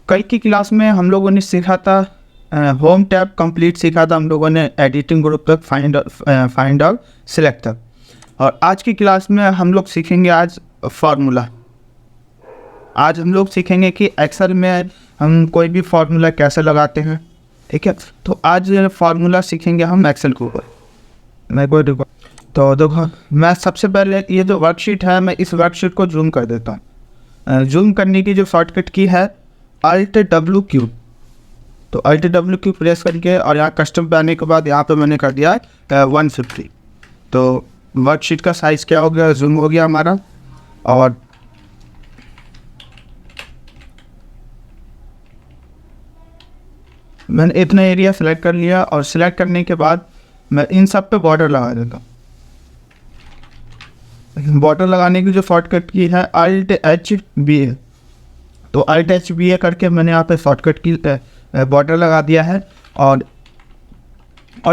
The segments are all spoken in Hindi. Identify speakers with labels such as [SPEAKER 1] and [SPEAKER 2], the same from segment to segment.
[SPEAKER 1] कल की क्लास में हम लोगों ने सीखा था होम टैब कंप्लीट सीखा था हम लोगों ने, एडिटिंग ग्रुप तक, फाइंड आउट, सिलेक्ट तक। और आज की क्लास में हम लोग सीखेंगे आज फार्मूला। आज हम लोग सीखेंगे कि एक्सेल में हम कोई भी फार्मूला कैसे लगाते हैं, ठीक है। तो आज फार्मूला सीखेंगे हम एक्सेल के ऊपर। मैं कोई देखो, तो देखो मैं सबसे पहले ये जो वर्कशीट है, मैं इस वर्कशीट को जूम कर देता हूँ। जूम करने की जो शॉर्टकट की है Alt+W। तो Alt+W प्रेस करके और यहाँ कस्टम पे आने के बाद यहाँ पे मैंने कर दिया 150। तो वर्कशीट का साइज़ क्या हो गया, जूम हो गया हमारा। और मैंने इतना एरिया सेलेक्ट कर लिया और सिलेक्ट करने के बाद मैं इन सब पे बॉर्डर लगा देता हूँ। बॉर्डर लगाने की जो शॉर्टकट की है Alt+HBA। तो Alt+HBA करके मैंने यहाँ पे शॉर्टकट की बॉर्डर लगा दिया है। और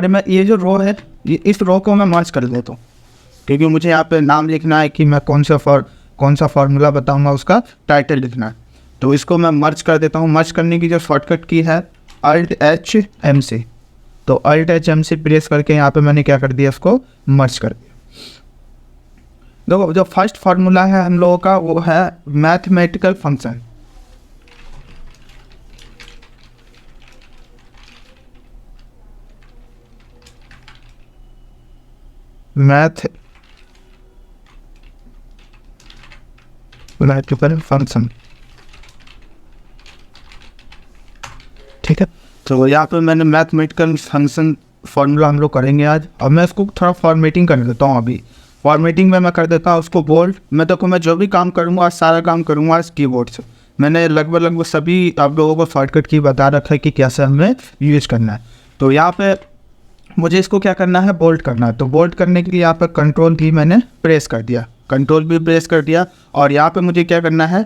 [SPEAKER 1] मैं ये जो रो है, इस रो को मैं मर्ज कर देता हूँ, क्योंकि मुझे यहाँ पे नाम लिखना है कि मैं कौन सा फार्मूला बताऊँगा, उसका टाइटल लिखना है। तो इसको मैं मर्ज कर देता हूँ। मर्ज करने की जो शॉर्टकट की है Alt+HMC। तो Alt+HMC प्रेस करके यहाँ पे मैंने क्या कर दिया, इसको मर्ज कर दिया। देखो जो फर्स्ट फार्मूला है हम लोगों का, वो है मैथमेटिकल फंक्शन। मैथमेटिकल फंक्शन, ठीक है। तो यहाँ पे मैंने मैथमेटिकल फंक्शन फार्मूला हम लोग करेंगे आज। और मैं इसको थोड़ा फॉर्मेटिंग कर देता हूँ। अभी फॉर्मेटिंग में मैं कर देता हूँ उसको बोल्ड। मैं जो भी काम करूँगा आज, सारा काम करूँगा इस कीबोर्ड से। मैंने लगभग सभी आप लोगों को शॉर्टकट की बता रखा है कि कैसे हमें यूज़ करना है। तो यहाँ पे मुझे इसको क्या करना है, बोल्ड करना है। तो बोल्ड करने के लिए यहाँ पर कंट्रोल भी मैंने प्रेस कर दिया, कंट्रोल भी प्रेस कर दिया। और यहाँ पे मुझे क्या करना है,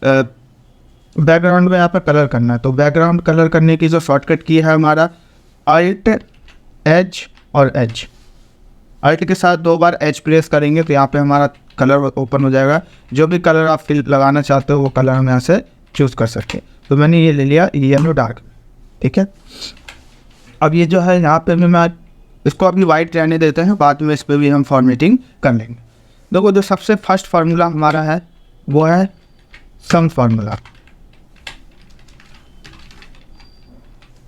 [SPEAKER 1] बैकग्राउंड में यहाँ पर कलर करना है। तो बैकग्राउंड कलर करने की जो शॉर्टकट की है हमारा Alt+H और H। Alt के साथ 2 बार H प्रेस करेंगे तो यहाँ पे हमारा कलर ओपन हो जाएगा। जो भी कलर आप फिल लगाना चाहते हो वो कलर हम यहाँ से चूज़ कर सकते हैं। तो मैंने ये ले लिया येलो डार्क, ठीक है। अब ये जो है यहाँ पे मैं इसको अभी वाइट रहने देते हैं, बाद में इस पर भी हम फॉर्मेटिंग कर लेंगे। देखो जो सबसे फर्स्ट फार्मूला हमारा है वो है सम फार्मूला।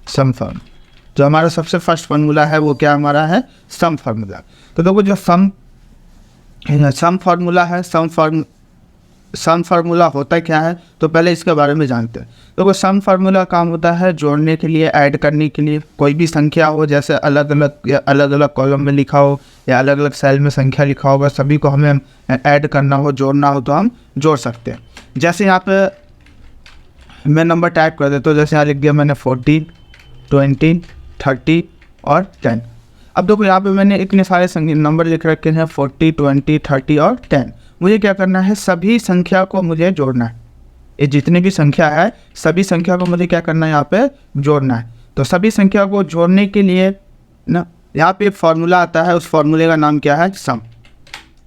[SPEAKER 1] सम फार्मूला जो हमारा सबसे फर्स्ट फार्मूला है वो क्या हमारा है, सम फार्मूला। तो देखो जो सम फार्मूला है, सम फार्मूला होता क्या है, तो पहले इसके बारे में जानते हैं। देखो सम फार्मूला काम होता है जोड़ने के लिए, ऐड करने के लिए। कोई भी संख्या हो, जैसे अलग अलग कॉलम में लिखा हो या अलग अलग सेल में संख्या लिखा होगा, सभी को हमें ऐड करना हो, जोड़ना हो तो हम जोड़ सकते हैं। जैसे यहाँ पे मैं नंबर टाइप कर देता हूँ। जैसे यहाँ लिख दिया मैंने 14, 20, 30 और 10। अब देखो यहाँ पे मैंने इतने सारे नंबर लिख रखे हैं, 40, 20, 30 और 10। मुझे क्या करना है, सभी संख्या को मुझे जोड़ना है। ये जितने भी संख्या है, सभी संख्या को मुझे क्या करना है, यहाँ पे जोड़ना है। तो सभी संख्या को जोड़ने के लिए ना यहाँ पे एक फार्मूला आता है, उस फार्मूले का नाम क्या है, सम।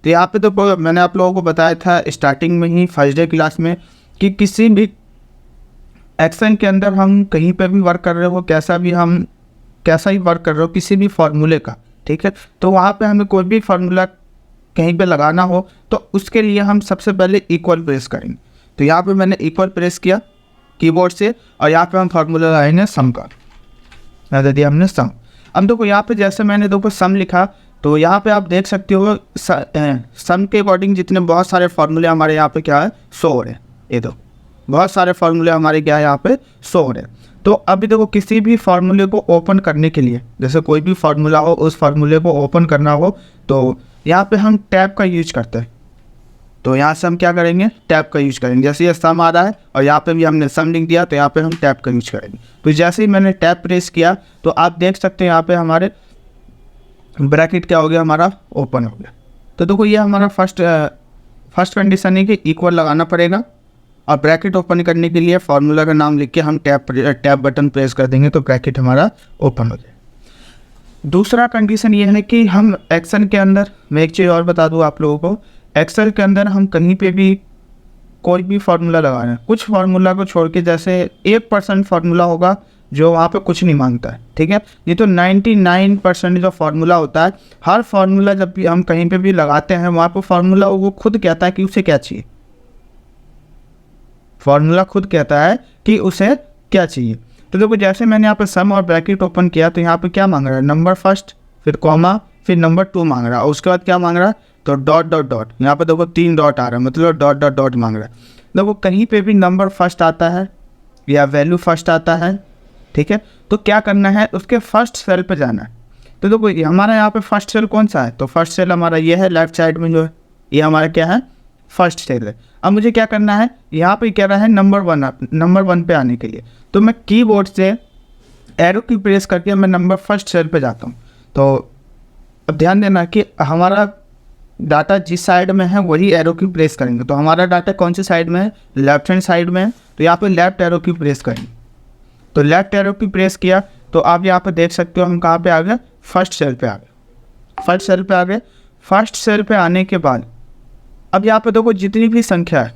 [SPEAKER 1] तो यहाँ पे तो मैंने आप लोगों को बताया था स्टार्टिंग में ही, फर्स्ट डे क्लास में, कि किसी भी एक्शन के अंदर हम कहीं पर भी वर्क कर रहे हो, कैसा ही वर्क कर रहे हो किसी भी फार्मूले का, ठीक है। तो वहाँ पे हमें कोई भी फार्मूला कहीं पे लगाना हो तो उसके लिए हम सबसे पहले इक्वल प्रेस करेंगे। तो यहाँ पे मैंने इक्वल प्रेस किया कीबोर्ड से और यहाँ पे हम फार्मूला लगाएंगे सम का। दे दिया हमने सम। अब देखो यहाँ पे जैसे मैंने देखो सम लिखा, तो यहाँ पे आप देख सकते हो सम के अकॉर्डिंग जितने बहुत सारे फार्मूले हमारे यहाँ पे क्या है, शो हो रहे हैं। ये दो बहुत सारे फार्मूले हमारे क्या है यहाँ पे शो हो रहे हैं। तो अभी देखो किसी भी फार्मूले को ओपन करने के लिए, जैसे कोई भी फार्मूला हो, उस फार्मूले को ओपन करना हो तो यहाँ पे हम टैब का यूज करते हैं। तो यहाँ से हम क्या करेंगे, टैब का यूज करेंगे। जैसे ये सम आ रहा है और यहाँ पे भी हमने सम लिख दिया, तो यहाँ पे हम टैब का यूज करेंगे। तो जैसे ही मैंने टैब प्रेस किया तो आप देख सकते हैं यहाँ पे हमारे ब्रैकेट क्या हो गया, हमारा ओपन हो गया। तो देखो ये हमारा फर्स्ट कंडीशन है कि इक्वल लगाना पड़ेगा। और ब्रैकेट ओपन करने के लिए फार्मूला का नाम लिख के हम टैब बटन प्रेस कर देंगे तो ब्रैकेट हमारा ओपन हो जाए। दूसरा कंडीशन ये है कि हम एक्सेल के अंदर, मैं एक चीज़ और बता दूँ आप लोगों को, एक्सेल के अंदर हम कहीं पे भी कोई भी फार्मूला लगाना है, कुछ फार्मूला को छोड़ के, जैसे 1% फार्मूला होगा जो वहाँ पे कुछ नहीं मांगता है, ठीक है। ये तो 99% जो फार्मूला होता है, हर फार्मूला जब भी हम कहीं पे भी लगाते हैं वहाँ पे फार्मूला वो खुद कहता है कि उसे क्या चाहिए, फार्मूला खुद कहता है कि उसे क्या चाहिए। तो देखो जैसे मैंने यहाँ पे सम और ब्रैकेट ओपन किया तो यहाँ पे क्या मांग रहा है, नंबर फर्स्ट, फिर कॉमा, फिर नंबर 2 मांग रहा है, और उसके बाद क्या मांग रहा है, तो डॉट डॉट डॉट। यहाँ पे देखो 3 डॉट आ रहा है, मतलब डॉट डॉट डॉट मांग रहा है। देखो कहीं पे भी नंबर फर्स्ट आता है या वैल्यू फर्स्ट आता है, ठीक है, तो क्या करना है, उसके फर्स्ट सेल पे जाना है। तो देखो हमारा यहाँ पे फर्स्ट सेल कौन सा है, तो फर्स्ट सेल हमारा ये है, लेफ्ट साइड में जो है ये हमारा क्या है, फर्स्ट सेल है। अब मुझे क्या करना है, यहाँ पे कह रहा है नंबर 1 पे आने के लिए, तो मैं कीबोर्ड से एरो की प्रेस करके मैं नंबर फर्स्ट सेल पे जाता हूँ। तो अब ध्यान देना कि हमारा डाटा जिस साइड में है वही एरो की प्रेस करेंगे। तो हमारा डाटा कौन सी साइड में है, लेफ्ट हैंड साइड में है, तो यहाँ पे लेफ्ट एरो की प्रेस करेंगे। तो लेफ्ट एरो की प्रेस किया तो आप यहाँ पे देख सकते हो हम कहाँ पे आ गए, फर्स्ट सेल पे आ गए, फर्स्ट सेल पे आ गए। फर्स्ट सेल पे आने के बाद अब यहाँ पे देखो जितनी भी संख्या है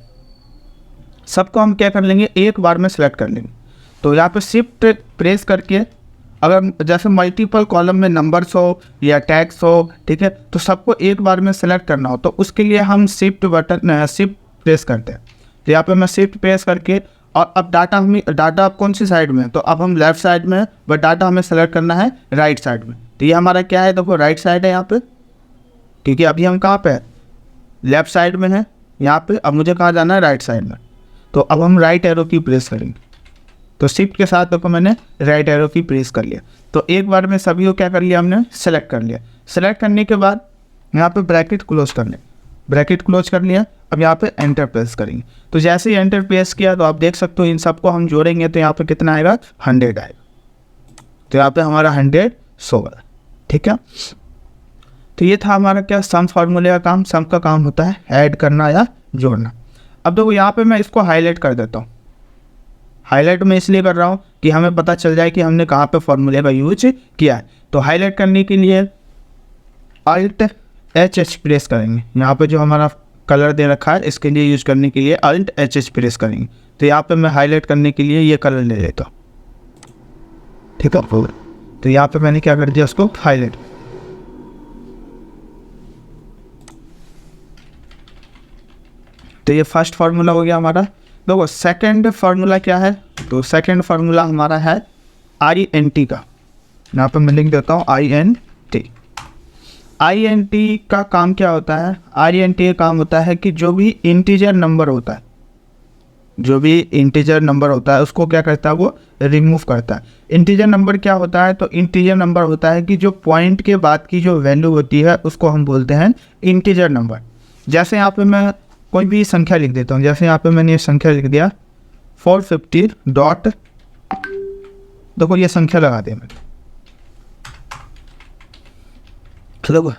[SPEAKER 1] सबको हम क्या कर लेंगे, एक बार में सेलेक्ट कर लेंगे। तो यहाँ पे शिफ्ट प्रेस करके अगर जैसे मल्टीपल कॉलम में नंबर्स हो या टैग्स हो, ठीक है, तो सबको एक बार में सेलेक्ट करना हो तो उसके लिए हम शिफ्ट प्रेस करते हैं। तो यहाँ पे मैं शिफ्ट प्रेस करके, और अब डाटा अब कौन सी साइड में है, तो अब हम लेफ्ट साइड में है, बट डाटा हमें सेलेक्ट करना है राइट साइड में। तो ये हमारा क्या है, देखो राइट साइड है यहाँ पे, क्योंकि अभी हम कहाँ पे है, लेफ्ट साइड में है यहाँ पे। अब मुझे कहाँ जाना है, राइट साइड में। तो अब हम राइट एरो की प्रेस करेंगे। तो शिफ्ट के साथ देखो मैंने राइट एरो की प्रेस कर लिया। तो एक बार में सभी को क्या कर लिया, हमने सेलेक्ट कर लिया। सेलेक्ट करने के बाद यहाँ पे ब्रैकेट क्लोज कर लिया, ब्रैकेट क्लोज कर लिया। अब यहाँ पे एंटर प्रेस करेंगे। तो जैसे ही एंटर प्रेस किया तो आप देख सकते हो इन सबको हम जोड़ेंगे तो यहाँ पे कितना आएगा, 100 आएगा। तो यहाँ पे हमारा 100 शो गया, ठीक है। तो ये था हमारा क्या, सम फार्मूले का काम। सम का काम होता है ऐड करना या जोड़ना। अब देखो यहाँ पे मैं इसको हाईलाइट कर देता हूँ। हाईलाइट मैं इसलिए कर रहा हूँ कि हमें पता चल जाए कि हमने कहाँ पे फार्मूले का यूज किया है। तो हाईलाइट करने के लिए Alt H प्रेस करेंगे। यहाँ पे जो हमारा कलर दे रखा है इसके लिए यूज करने के लिए Alt H प्रेस करेंगे। तो यहाँ पे मैं हाईलाइट करने के लिए ये कलर ले लेता हूँ, ठीक है। तो यहाँ पे मैंने क्या कर दिया, उसको हाईलाइट। तो ये फर्स्ट फार्मूला हो गया हमारा। देखो सेकंड फार्मूला क्या है, तो सेकंड फार्मूला हमारा है INT का। यहाँ पे मैं लिख देता हूँ INT। INT का काम क्या होता है, INT का काम होता है कि जो भी इंटीजर नंबर होता है, जो भी इंटीजर नंबर होता है उसको क्या करता है, वो रिमूव करता है। इंटीजर नंबर क्या होता है, तो इंटीजर नंबर होता है कि जो पॉइंट के बाद की जो वैल्यू होती है उसको हम बोलते हैं इंटीजर नंबर। जैसे यहाँ पे मैं कोई भी संख्या लिख देता हूँ, जैसे यहाँ पे मैंने ये संख्या लिख दिया 450 डॉट, देखो ये संख्या लगा दिया मैंने। तो देखो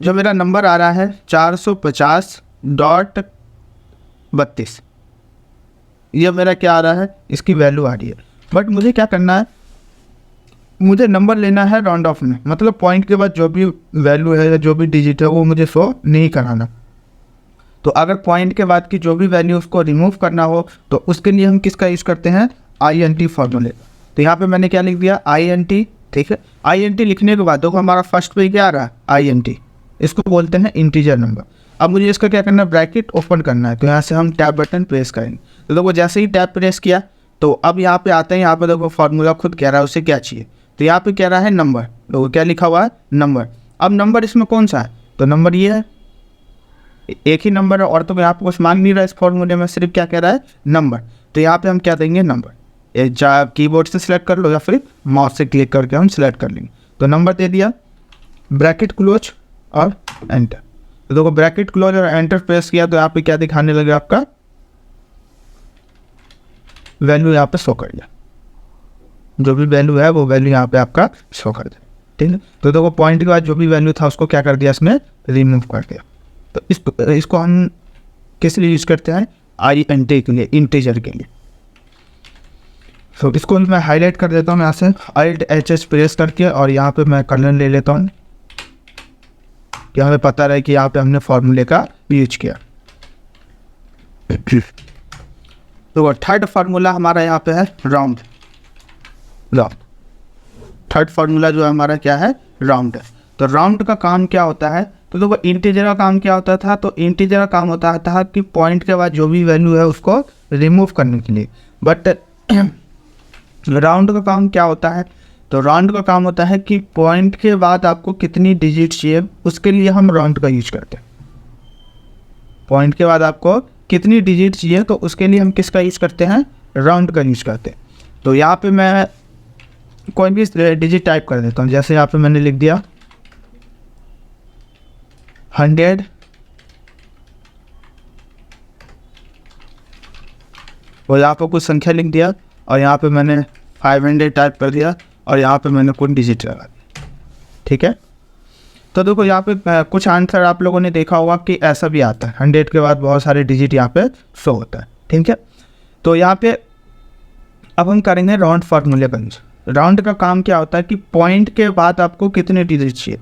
[SPEAKER 1] जो मेरा नंबर आ रहा है 450.32, ये मेरा क्या आ रहा है, इसकी वैल्यू आ रही है। बट मुझे क्या करना है, मुझे नंबर लेना है राउंड ऑफ में, मतलब पॉइंट के बाद जो भी वैल्यू है या जो भी डिजिट है वो मुझे शो नहीं कराना। तो अगर पॉइंट के बाद की जो भी वैल्यू उसको रिमूव करना हो तो उसके लिए हम किसका यूज़ करते हैं, INT फार्मूले। तो यहाँ पे मैंने क्या लिख दिया, INT, ठीक है। INT लिखने के बाद देखो हमारा फर्स्ट पे क्या आ रहा है, INT, इसको बोलते हैं इंटीजर नंबर। अब मुझे इसका क्या करना है, ब्रैकेट ओपन करना है। तो यहाँ से हम टैब बटन प्रेस करेंगे। तो देखो जैसे ही टैब प्रेस किया तो अब यहाँ पे आते हैं, यहाँ पे देखो फार्मूला खुद कह रहा है उसे क्या चाहिए। तो यहाँ पे कह रहा है नंबर, तो क्या लिखा हुआ है, नंबर। अब नंबर इसमें कौन सा है, तो नंबर ये है, एक ही नंबर है और तो यहाँ पे कुछ मांग नहीं रहा इस फॉर्मूले में, सिर्फ क्या कह रहा है, नंबर। तो यहाँ पे हम क्या देंगे, नंबर। चाहे कीबोर्ड से सिलेक्ट कर लो या फिर माउस से क्लिक करके हम सिलेक्ट कर लेंगे। तो नंबर दे दिया, ब्रैकेट क्लोज और एंटर। तो देखो ब्रैकेट क्लोज और एंटर प्रेस किया तो यहाँ पे क्या दिखाने लगे, आपका वैल्यू यहाँ पे शो कर दिया, जो भी वैल्यू है वो वैल्यू यहाँ पे आपका शो कर दिया, ठीक है। तो देखो पॉइंट के बाद जो भी वैल्यू था उसको क्या कर दिया, इसमें रिमूव कर दिया। तो इसको हम किस लिए यूज़ करते हैं, INT के लिए, इंटीजर के लिए। तो इसको मैं हाईलाइट कर देता हूँ यहाँ से Alt H प्रेस करके, और यहाँ पे मैं कलर ले लेता हूँ कि हमें पता रहे कि यहाँ पे हमने फॉर्मूले का यूज किया। तो थर्ड फार्मूला हमारा यहाँ पे है राउंड। थर्ड फार्मूला जो है हमारा क्या है, राउंड है। तो राउंड का काम क्या होता है, तो देखो इंटीजर का काम क्या होता था, तो इंटीजर का काम होता था कि पॉइंट के बाद जो भी वैल्यू है उसको रिमूव करने के लिए। बट राउंड का काम क्या होता है, तो राउंड का काम होता है कि पॉइंट के बाद आपको कितनी डिजिट चाहिए उसके लिए हम राउंड का यूज करते हैं। पॉइंट के बाद आपको कितनी डिजिट चाहिए तो उसके लिए हम किसका यूज करते हैं, राउंड का यूज करते हैं। तो यहाँ पे मैं कोई भी डिजिट टाइप कर देता हूँ, जैसे यहाँ पे मैंने लिख दिया 100, और यहाँ पर कुछ संख्या लिख दिया, और यहाँ पे मैंने 500 टाइप कर दिया, और यहाँ पे मैंने कुछ डिजिट लगा दिया। ठीक है, तो देखो यहाँ पे कुछ आंसर आप लोगों ने देखा होगा कि ऐसा भी आता है, 100 के बाद बहुत सारे डिजिट यहाँ पे शो होता है। ठीक है, तो यहाँ पे अब हम करेंगे राउंड फार्मूले का यूज। राउंड का काम क्या होता है कि पॉइंट के बाद आपको कितने डिजिट चाहिए।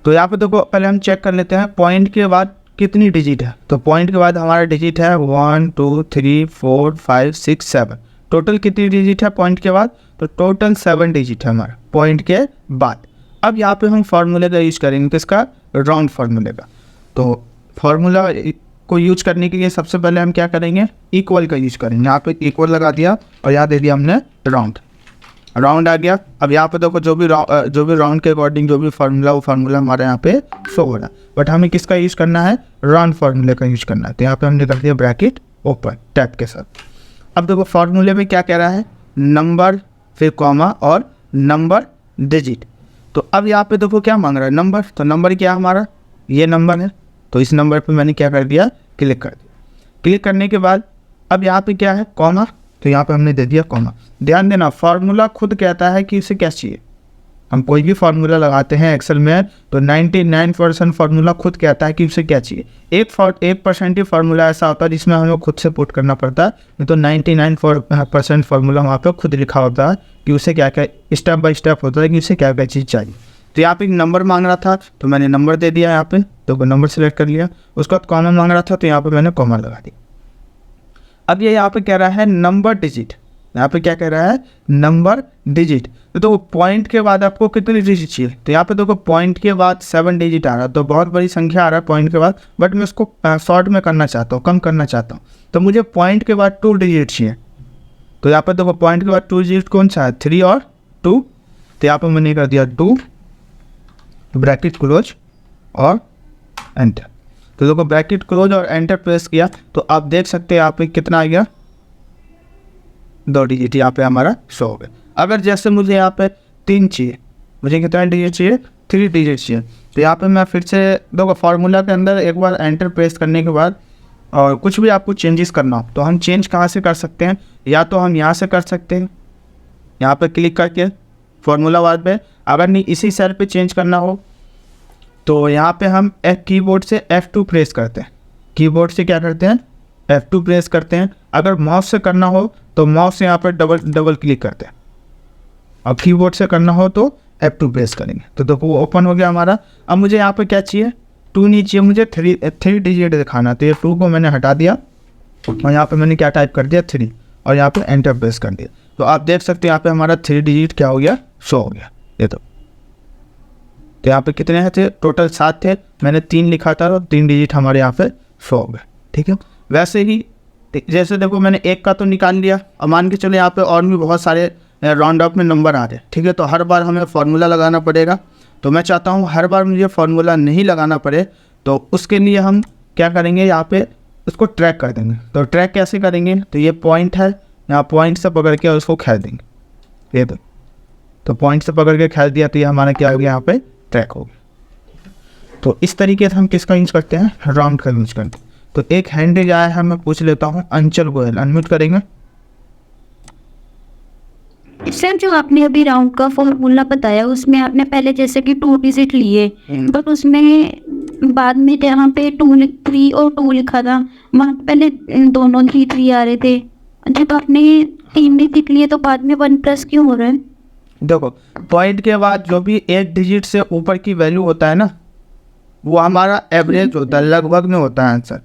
[SPEAKER 1] तो यहाँ पे देखो पहले हम चेक कर लेते हैं पॉइंट के बाद कितनी डिजिट है। तो पॉइंट के बाद हमारा डिजिट है 1 2 3 4 5 6 7। टोटल कितनी डिजिट है पॉइंट के बाद, तो टोटल 7 डिजिट है हमारा पॉइंट के बाद। अब यहाँ पे हम फार्मूले का यूज करेंगे, किसका, राउंड फार्मूले का। तो फार्मूला को यूज करने के लिए सबसे पहले हम क्या करेंगे, इक्वल का यूज करेंगे। यहाँ पे इक्वल लगा दिया और यहाँ दे दिया हमने राउंड आ गया। अब यहाँ पे देखो जो भी राउंड के अकॉर्डिंग जो भी फार्मूला, वो फार्मूला हमारे यहाँ पे शो हो रहा है। बट हमें किसका यूज करना है, राउंड फार्मूले का यूज करना है। तो यहाँ पे हमने कर दिया ब्रैकेट ओपन टैप के साथ। अब देखो फार्मूले में क्या कह रहा है, नंबर, फिर कॉमा और नंबर डिजिट। तो अब यहाँ पे देखो क्या मांग रहा है, नंबर। तो नंबर क्या हमारा, ये नंबर है। तो इस नंबर पे मैंने क्या कर दिया, क्लिक कर दिया। क्लिक करने के बाद अब यहाँ पे क्या है, कॉमा। तो यहाँ पे हमने दे दिया कॉमा। ध्यान देना, फार्मूला खुद कहता है कि इसे क्या चाहिए। हम कोई भी फार्मूला लगाते हैं एक्सेल में तो 99% फार्मूला खुद कहता है कि उसे क्या चाहिए। 1% ही फार्मूला ऐसा होता है जिसमें हमें खुद से पुट करना पड़ता है, नहीं तो 99% फार्मूला वहाँ पे खुद लिखा होता है कि उसे क्या क्या स्टेप बाय स्टेप होता है कि उसे क्या क्या चीज़ चाहिए। तो यहाँ पे एक नंबर मांग रहा था तो मैंने नंबर दे दिया यहाँ पे, तो नंबर सेलेक्ट कर लिया। उसके बाद कॉमा मांग रहा था तो यहाँ पे मैंने कॉमा लगा दिया। अब ये यहाँ पे कह रहा है नंबर डिजिट। यहाँ पे क्या कह रहा है, नंबर डिजिट। तो पॉइंट के बाद आपको कितनी डिजिट चाहिए, तो यहाँ पे देखो पॉइंट के बाद 7 डिजिट आ रहा है, तो बहुत बड़ी संख्या आ रहा है पॉइंट के बाद। बट मैं उसको शॉर्ट में करना चाहता हूँ, कम करना चाहता हूँ, तो मुझे पॉइंट के बाद 2 डिजिट चाहिए। तो यहाँ पे देखो पॉइंट के बाद 2 डिजिट कौन सा है, 3 और 2। तो यहाँ पे मैंने कर दिया 2, ब्रैकेट क्लोज और एंटर। तो देखो ब्रैकेट क्लोज और एंटर प्रेस किया तो आप देख सकते हैं यहाँ पे कितना आ गया, 2 डिजिट यहाँ पे हमारा शो हो गया। अगर जैसे मुझे यहाँ पे 3 चाहिए, मुझे कितना डिजिट चाहिए, 3 डिजिट चाहिए। तो यहाँ पे मैं फिर से देखो फार्मूला के अंदर एक बार एंटर प्रेस करने के बाद और कुछ भी आपको चेंजेस करना हो तो हम चेंज कहाँ से कर सकते हैं, या तो हम यहाँ से कर सकते हैं, यहाँ पे क्लिक करके फार्मूला बार पे। अगर नहीं इसी सेल पे चेंज करना हो तो यहाँ पे हम कीबोर्ड से F2 प्रेस करते हैं। कीबोर्ड से क्या करते हैं, F2 प्रेस करते हैं। अगर माउस से करना हो तो माउस से यहाँ पर डबल क्लिक करते हैं। अब कीबोर्ड से करना हो तो F2 प्रेस करेंगे। तो देखो वो ओपन हो गया हमारा। अब मुझे यहाँ पे क्या चाहिए, 2 नहीं चाहिए, मुझे 3 डिजिट दिखाना। तो ये 2 को मैंने हटा दिया और यहाँ पे मैंने क्या टाइप कर दिया, 3, और यहाँ पे एंटर प्रेस कर दिया। तो आप देख सकते हैं यहाँ पे हमारा 3 डिजिट क्या हो गया, शो हो गया। ये तो यहाँ पे कितने हैं थे, टोटल 7 थे, मैंने 3 लिखा था और 3 डिजिट हमारे यहाँ पे शो हो गए। ठीक है, वैसे ही जैसे देखो मैंने 1 का तो निकाल लिया। अब मान के चलो यहाँ पे और भी बहुत सारे राउंड अप में नंबर आ रहे। ठीक है, तो हर बार हमें फार्मूला लगाना पड़ेगा। तो मैं चाहता हूँ हर बार मुझे फार्मूला नहीं लगाना पड़े, तो उसके लिए हम क्या करेंगे, यहाँ पे उसको ट्रैक कर देंगे। तो ट्रैक कैसे करेंगे, तो ये पॉइंट है, यहाँ पॉइंट से पकड़ के उसको खींच देंगे। ये तो पॉइंट से पकड़ के खींच दिया तो ये हमारा क्या हो गया, यहाँ पे ट्रैक हो गया। तो इस तरीके से हम किसका यूज करते हैं, राउंड का यूज करते हैं। तो एक हैंड आया है, मैं पूछ लेता हूँ अंचल गोयल, अनम्यूट करेंगे।
[SPEAKER 2] सर जो आपने अभी राउंड का फॉर्मूला बताया उसमें आपने पहले जैसे कि 2 डिजिट लिए, बट उसमें बाद में जहाँ पे 2 3 और 2 लिखा था वहाँ पहले दोनों 3 आ रहे थे। जब आपने 3 डिजिट लिए तो बाद में 1+ क्यों हो रहा है?
[SPEAKER 1] देखो पॉइंट के बाद जो भी 1 डिजिट से ऊपर की वैल्यू होता है ना, वो हमारा एवरेज होता है, लगभग में होता है आंसर।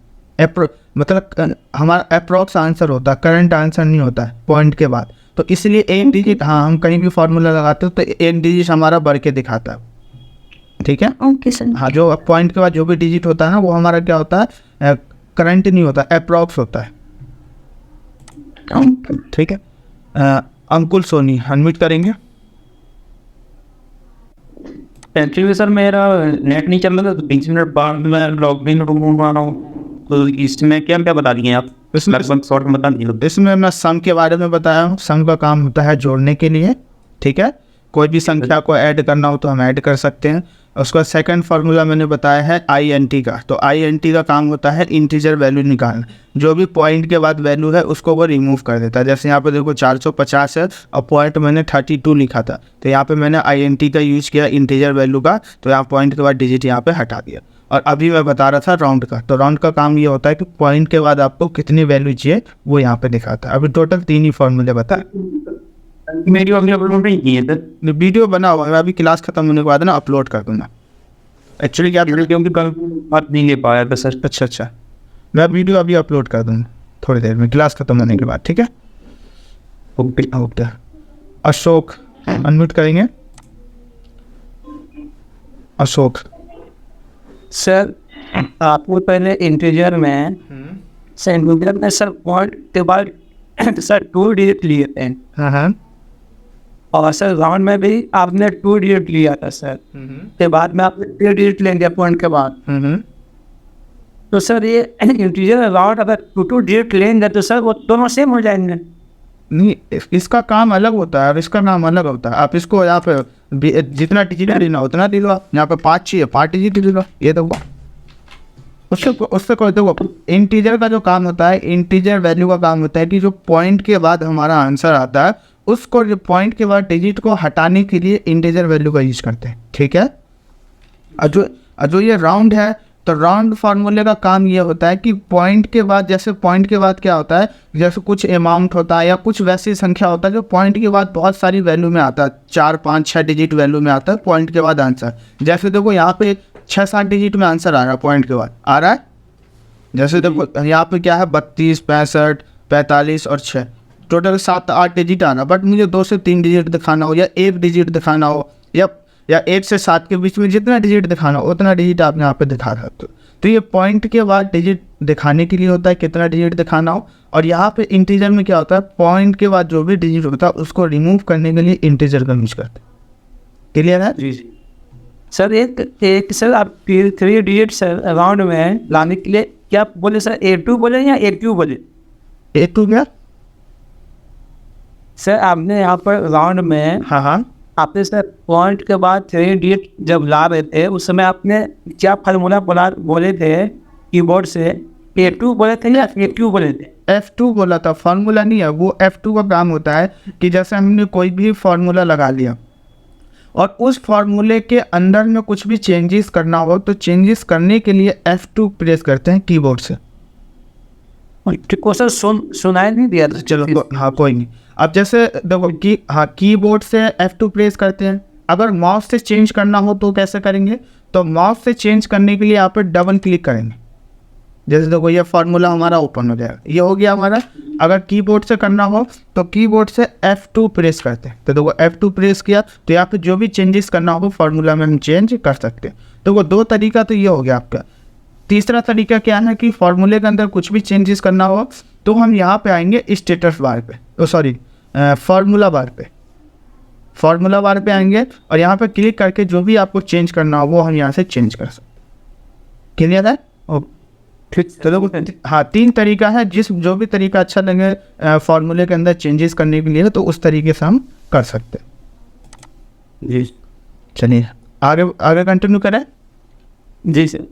[SPEAKER 1] मतलब हमारा अप्रॉक्स आंसर होता है, करंट आंसर नहीं होता है पॉइंट के बाद। तो इसलिए एक डिजिट, हाँ हम कहीं भी फार्मूला लगाते हो तो एक डिजिट हमारा बढ़ के दिखाता है, ठीक है।
[SPEAKER 2] Okay sir.
[SPEAKER 1] हाँ, जो पॉइंट के बाद जो भी डिजिट होता है ना वो हमारा क्या होता है, करंट नहीं होता, अप्रॉक्स होता है, ठीक है। अंकुल सोनी अनम्यूट करेंगे।
[SPEAKER 3] एक्चुअली सर मेरा नेट नहीं चल रहा था, तो 20 मिनट बाद मैं लॉग इन आ रहा हूँ, तो इसमें क्या क्या बता दिए आप?
[SPEAKER 1] इसमें
[SPEAKER 3] लगभग शॉर्ट में बता दिए।
[SPEAKER 1] इसमें मैं सम के बारे में बताया हूँ। सम का काम होता है जोड़ने के लिए, ठीक है। कोई भी संख्या को ऐड करना हो तो हम ऐड कर सकते हैं। उसका सेकंड फार्मूला मैंने बताया है INT का। तो INT का काम होता है इंटीजर वैल्यू निकालना। जो भी पॉइंट के बाद वैल्यू है उसको वो रिमूव कर देता है। जैसे यहाँ पे देखो 450 है और पॉइंट मैंने 32 लिखा था, तो यहाँ पे मैंने INT का यूज़ किया इंटीजर वैल्यू का, तो यहाँ पॉइंट के बाद डिजिट यहाँ पे हटा दिया। और अभी मैं बता रहा था राउंड का। तो राउंड का काम ये होता है कि पॉइंट के बाद आपको कितनी वैल्यू चाहिए वो यहाँ पे दिखाता है। अभी टोटल 3 ही फॉर्मूले बताए।
[SPEAKER 3] मेरी अभी अपलोड नहीं की है सर।
[SPEAKER 1] वीडियो बना हुआ है, अभी क्लास खत्म होने के बाद ना अपलोड कर दूँगा। एक्चुअली क्या,
[SPEAKER 3] क्योंकि कल बात नहीं ले पाया था सर।
[SPEAKER 1] अच्छा, मैं वीडियो अभी अपलोड कर दूँगा थोड़ी देर में, क्लास खत्म होने के बाद, ठीक है। ओके। अशोक अनम्यूट करेंगे। अशोक
[SPEAKER 3] सर आपको पहले इंटीजर में सर पॉइंट के बाद सर 2 डिजिट लिए थे,
[SPEAKER 1] हाँ,
[SPEAKER 3] और सर राउंड में भी आपने 2 डिजिट लिया था सर। के बाद में आपने 3 डिजिट लेंगे पॉइंट के बाद। तो सर ये इंटीजर राउंड अगर 2 डिजिट लेंगे तो सर वो दोनों सेम हो जाएंगे।
[SPEAKER 1] नहीं, इसका काम अलग होता है और इसका काम अलग होता है। आप इसको यहाँ पे जितना डिजिट लेना उतना ले लो। आप यहाँ पे 5 चाहिए, 5 डिजिट ले लो। ये देखो उससे कोई देखो, इंटीजर का जो काम होता है, इंटीजर वैल्यू का काम होता है कि जो पॉइंट के बाद हमारा आंसर आता है उसको, जो पॉइंट के बाद डिजिट को हटाने के लिए इंटीजर वैल्यू का यूज करते हैं, ठीक है। और जो ये राउंड है, तो राउंड फार्मूले का काम ये होता है कि पॉइंट के बाद, जैसे पॉइंट के बाद क्या होता है, जैसे कुछ अमाउंट होता है या कुछ वैसी संख्या होता है जो पॉइंट के बाद बहुत सारी वैल्यू में आता है, 4, 5, 6 डिजिट वैल्यू में आता है पॉइंट के बाद आंसर। जैसे देखो यहाँ पे 6-7 डिजिट में आंसर आ रहा है, पॉइंट के बाद आ रहा है। जैसे देखो यहाँ पे क्या है, 32, 65, 45 और 6, टोटल 7-8 डिजिट आना। बट मुझे 2 से 3 डिजिट दिखाना हो या 1 डिजिट दिखाना हो या 1 से 7 के बीच में जितना डिजिट दिखाना हो उतना डिजिट आप यहाँ पे दिखा सकते हो। तो ये पॉइंट के बाद डिजिट दिखाने के लिए होता है कितना डिजिट दिखाना हो। और यहाँ पे इंटीजर में क्या होता है, पॉइंट के बाद जो भी डिजिट होता है उसको रिमूव करने के लिए इंटीजर का यूज करते हैं। क्लियर है?
[SPEAKER 3] जी सर। एक सर आप 3 डिजिट सर राउंड में लाने के लिए क्या बोले सर, A2 बोले या A2 बोले?
[SPEAKER 1] A2 क्या
[SPEAKER 3] सर आपने यहाँ पर राउंड में,
[SPEAKER 1] हाँ,
[SPEAKER 3] आपने सर पॉइंट के बाद 3 डिजिट जब ला रहे थे उस समय आपने क्या फार्मूला बोले थे कीबोर्ड से? A2 बोले थे या A2 बोले थे?
[SPEAKER 1] F2 बोला था, फार्मूला नहीं है वो। F2 का काम होता है कि जैसे हमने कोई भी फार्मूला लगा लिया और उस फार्मूले के अंदर में कुछ भी चेंजेस करना हो तो चेंजेस करने के लिए F2 प्रेस करते हैं कीबोर्ड से।
[SPEAKER 3] क्वेश्चन सुनाई नहीं दिया था।
[SPEAKER 1] चलो हाँ कोई नहीं। अब जैसे देखो कीबोर्ड से F2 प्रेस करते हैं। अगर माउस से चेंज करना हो तो कैसे करेंगे, तो माउस से चेंज करने के लिए यहाँ पे डबल क्लिक करेंगे। जैसे देखो ये फार्मूला हमारा ओपन हो जाएगा, ये हो गया हमारा। अगर कीबोर्ड से करना हो तो कीबोर्ड से F2 प्रेस करते हैं। तो देखो F2 प्रेस किया तो यहाँ पे जो भी चेंजेस करना हो फार्मूला में हम चेंज कर सकते हैं। तो वो 2 तरीका तो ये हो गया आपका। तीसरा तरीका क्या है कि फार्मूले के अंदर कुछ भी चेंजेस करना हो तो हम यहाँ पे आएंगे स्टेटस बार पे, फार्मूला बार पे। फार्मूला बार पे आएंगे और यहाँ पे क्लिक करके जो भी आपको चेंज करना हो वो हम यहाँ से चेंज कर सकते। क्लियर है? ठीक। चलो हाँ 3 तरीका है। जो भी तरीका अच्छा लगे फार्मूले के अंदर चेंजेस करने के लिए तो उस तरीके से हम कर सकते हैं।
[SPEAKER 3] जी
[SPEAKER 1] चलिए आगे कंटिन्यू करें।
[SPEAKER 3] जी सर।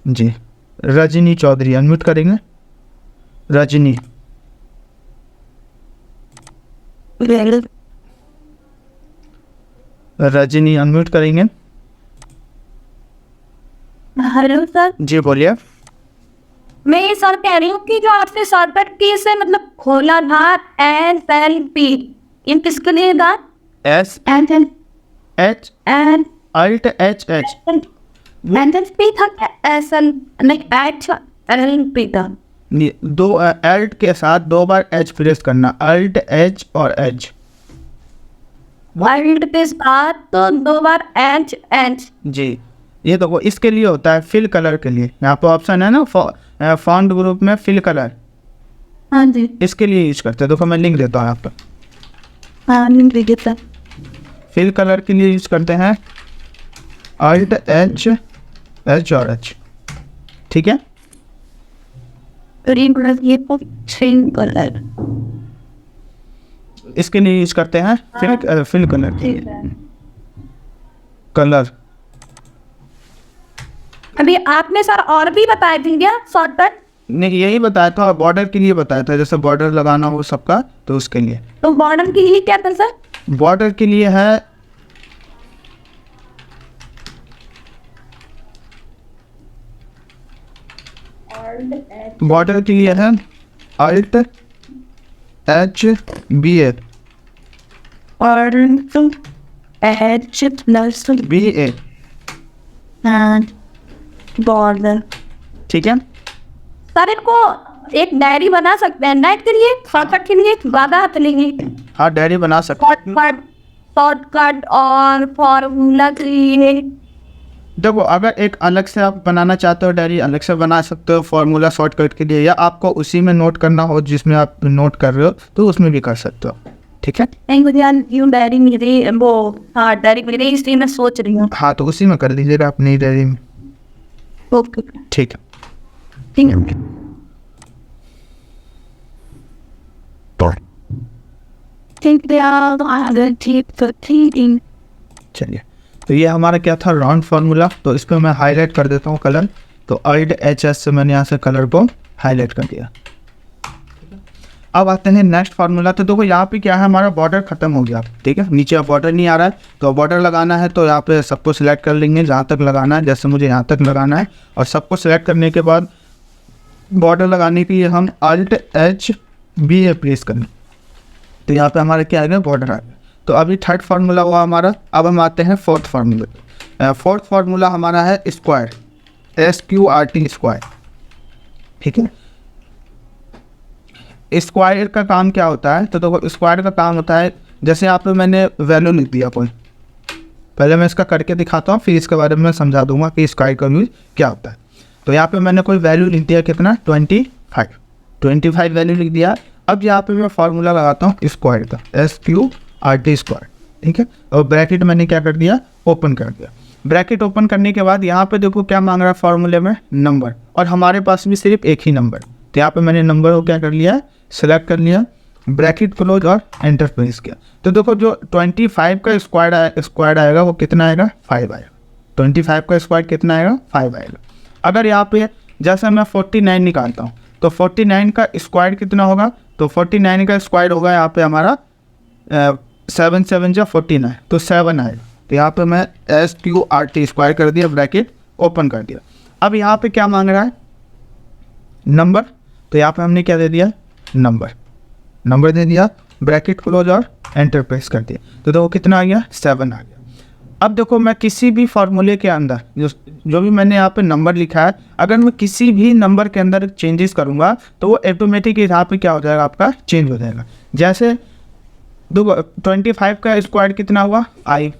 [SPEAKER 1] जी रजनी चौधरी अनम्यूट करेंगे। रजनी अनम्यूट करेंगे।
[SPEAKER 2] Hello sir.
[SPEAKER 1] जी बोलिए।
[SPEAKER 2] मैं ये सर कह रही हूँ कि जो आपने शॉर्टकट की से मतलब खोला था SLP, ये किसके लिए था?
[SPEAKER 1] SLP
[SPEAKER 2] SLP था क्या? SLP था।
[SPEAKER 1] दो अल्ट के साथ 2 बार एच प्रेस करना, अल्ट एच और एच।
[SPEAKER 2] वर्ड के साथ तो 2 बार एच एच।
[SPEAKER 1] जी, ये देखो इसके लिए होता है फिल कलर के लिए, यहाँ पे ऑप्शन है ना फॉन्ट ग्रुप में फिल कलर,
[SPEAKER 2] हाँ जी,
[SPEAKER 1] इसके लिए यूज करते हैं। देखो मैं लिंक देता हूँ आपको,
[SPEAKER 2] हाँ लिंक दे देता।
[SPEAKER 1] फिल कलर के लिए यूज करते हैं अल्ट एच एच और एच, ठीक है।
[SPEAKER 2] ग्रीन कलर ये पिंक कलर,
[SPEAKER 1] इसके लिए यूज करते हैं फिल कलर के
[SPEAKER 2] ठीक
[SPEAKER 1] लिए
[SPEAKER 2] है।
[SPEAKER 1] कलर।
[SPEAKER 2] अभी आपने सर और भी बताए थे क्या शॉर्टकट?
[SPEAKER 1] नहीं, यही बताया था, बॉर्डर के लिए बताया था, जैसे बॉर्डर लगाना हो सबका तो उसके लिए।
[SPEAKER 2] तो बॉर्डर के लिए क्या था सर?
[SPEAKER 1] बॉर्डर के लिए है बॉर्डर के लिए है अल्ट एच बी ए
[SPEAKER 2] और एच प्लस
[SPEAKER 1] बी ए,
[SPEAKER 2] बॉर्डर।
[SPEAKER 1] ठीक है।
[SPEAKER 2] सर इनको एक डायरी बना सकते हैं नाइट के लिए, शॉर्टकट के लिए ज़्यादा हाथ लेंगे।
[SPEAKER 1] हाँ, डायरी बना सकते हैं।
[SPEAKER 2] शॉर्टकट और फॉर्मूला के लिए।
[SPEAKER 1] देखो, अगर एक अलग से आप बनाना चाहते हो डायरी, अलग से बना सकते हो फॉर्मूला शॉर्टकट के लिए, या आपको उसी में नोट करना हो जिसमें आप नोट कर रहे हो तो उसमें भी कर सकते हो, ठीक है।
[SPEAKER 2] नहीं मुझे यार यूँ डायरी मेरी वो, हाँ डायरी मेरी, इसलिए मैं सोच रही हूँ।
[SPEAKER 1] हाँ, तो उसी में कर दीजिएगा अपनी डायरी में,
[SPEAKER 2] ओके
[SPEAKER 1] ठीक है।
[SPEAKER 2] ठीक है। ठीक है, ठीक।
[SPEAKER 1] चलिए, तो ये हमारा क्या था, राउंड फार्मूला। तो इस पर मैं हाईलाइट कर देता हूँ कलर। तो अल्ट एच एस से मैंने यहाँ से कलर को हाईलाइट कर दिया। अब आते हैं नेक्स्ट फार्मूला। तो देखो यहाँ पे क्या है, हमारा बॉर्डर खत्म हो गया, ठीक है। नीचे अब बॉर्डर नहीं आ रहा है, तो बॉर्डर लगाना है तो यहाँ पे सबको सिलेक्ट कर लेंगे जहाँ तक लगाना है। जैसे मुझे यहाँ तक लगाना है, और सबको सिलेक्ट करने के बाद बॉर्डर लगाने के लिए हम अल्ट एच बी ए प्रेस करें, तो यहाँ पे हमारा क्या आएगा, बॉर्डर आ गया। तो अभी थर्ड फार्मूला हुआ हमारा। अब हम आते हैं फोर्थ फार्मूला। फोर्थ फार्मूला हमारा है स्क्वायर, SQRT स्क्वायर, ठीक है। स्क्वायर का काम क्या होता है, तो देखो स्क्वायर का काम होता है, जैसे यहाँ पे मैंने वैल्यू लिख दिया कोई, पहले मैं इसका करके दिखाता हूँ, फिर इसके बारे में समझा दूंगा कि स्क्वायर का यूज क्या होता है। तो यहाँ पे मैंने कोई वैल्यू लिख दिया, कितना, 25 वैल्यू लिख दिया। अब यहाँ पे मैं फार्मूला लगाता हूँ स्क्वायर का, SQRT स्क्वायर, ठीक है। और ब्रैकेट मैंने क्या कर दिया, ओपन कर दिया। ब्रैकेट ओपन करने के बाद यहाँ पे देखो क्या मांग रहा है फार्मूले में, नंबर, और हमारे पास भी सिर्फ एक ही नंबर। तो यहाँ पे मैंने नंबर को क्या कर लिया, सेलेक्ट कर लिया, ब्रैकेट क्लोज और एंटर प्रेस किया। तो देखो जो 25 का स्क्वायर आएगा वो कितना आएगा, 5 आएगा। 25 का स्क्वायर कितना आएगा, 5 आएगा। अगर यहाँ पे जैसे मैं 49 निकालता हूँ, तो 49 का स्क्वायर कितना होगा, तो 49 का स्क्वायर होगा यहाँ पे हमारा 7 7 जा 49, तो 7 आएगा। तो यहाँ पे मैं SQRT स्क्वायर कर दिया, ब्रैकेट ओपन कर दिया। अब यहाँ पे क्या मांग रहा है, नंबर, तो यहाँ पे हमने क्या दे दिया, नंबर दे दिया, ब्रैकेट क्लोज और एंटर प्रेस कर दिया। तो देखो कितना आ गया, 7 आ गया। अब देखो मैं किसी भी फार्मूले के अंदर जो भी मैंने यहाँ पे नंबर लिखा है, अगर मैं किसी भी नंबर के अंदर चेंजेस करूँगा तो वो ऑटोमेटिक यहाँ पे क्या हो जाएगा, आपका चेंज हो जाएगा। जैसे देखो 25 का स्क्वायर कितना हुआ, I।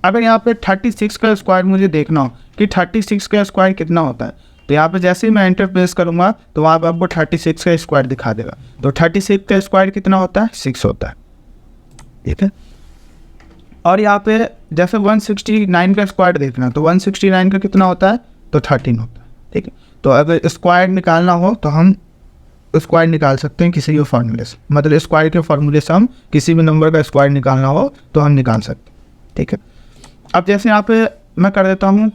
[SPEAKER 1] अगर यहाँ पे 36 का स्क्वायर मुझे देखना हो कि 36 का स्क्वायर कितना होता है, तो यहाँ पे जैसे ही मैं एंटर प्रेस करूँगा तो वहाँ पे आपको 36 का स्क्वायर दिखा देगा। तो 36 का स्क्वायर कितना होता है, 6 होता है, ठीक है। और यहाँ पे जैसे 169 का स्क्वायर देखना, तो 169 का कितना होता है, तो 13 होता है, ठीक है। तो अगर स्क्वायर निकालना हो तो हम स्क्वायर निकाल सकते हैं किसी भी फार्मूले से, मतलब स्क्वायर के फार्मूले से हम किसी भी नंबर का स्क्वायर निकालना हो तो हम निकाल सकते हैं, ठीक है। अब जैसे यहाँ पे मैं कर देता हूँ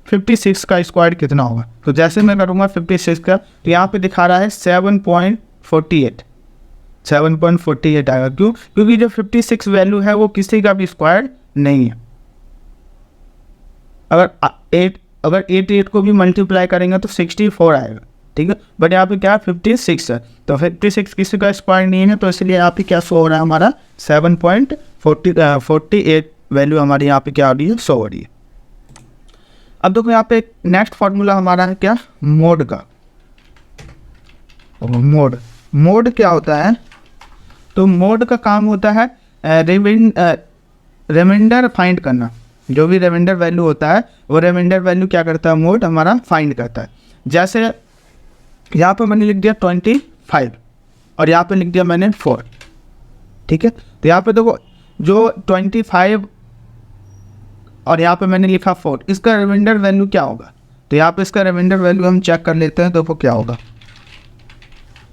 [SPEAKER 1] 56 का स्क्वायर कितना होगा, तो जैसे मैं करूँगा 56 का, तो यहाँ पे दिखा रहा है 7.48 आएगा। क्यों, क्योंकि जो 56 वैल्यू है वो किसी का भी स्क्वायर नहीं है। अगर 8 को भी मल्टीप्लाई करेंगे तो 64 आएगा, ठीक है। बट यहाँ पे क्या 56 है, तो 56 किसी का स्क्वायर नहीं है, तो इसलिए यहाँ पे क्या शो हो रहा है, हमारा 7.48 वैल्यू हमारी यहाँ पे क्या हो रही है, शो हो रही है। अब देखो यहाँ पे नेक्स्ट फार्मूला हमारा है क्या, मोड का। मोड, मोड क्या होता है? तो मोड का काम होता है रिमाइंडर फाइंड करना। जो भी रिमाइंडर वैल्यू होता है वो रिमाइंडर वैल्यू क्या करता है, मोड हमारा फाइंड करता है। जैसे यहाँ पे मैंने लिख दिया 25 और यहाँ पे लिख दिया मैंने 4, ठीक है। तो यहाँ पे देखो जो 25 और यहाँ पे मैंने लिखा 4, इसका रिमाइंडर वैल्यू क्या होगा? तो यहाँ पे इसका रिमाइंडर वैल्यू हम चेक कर लेते हैं, देखो क्या होगा।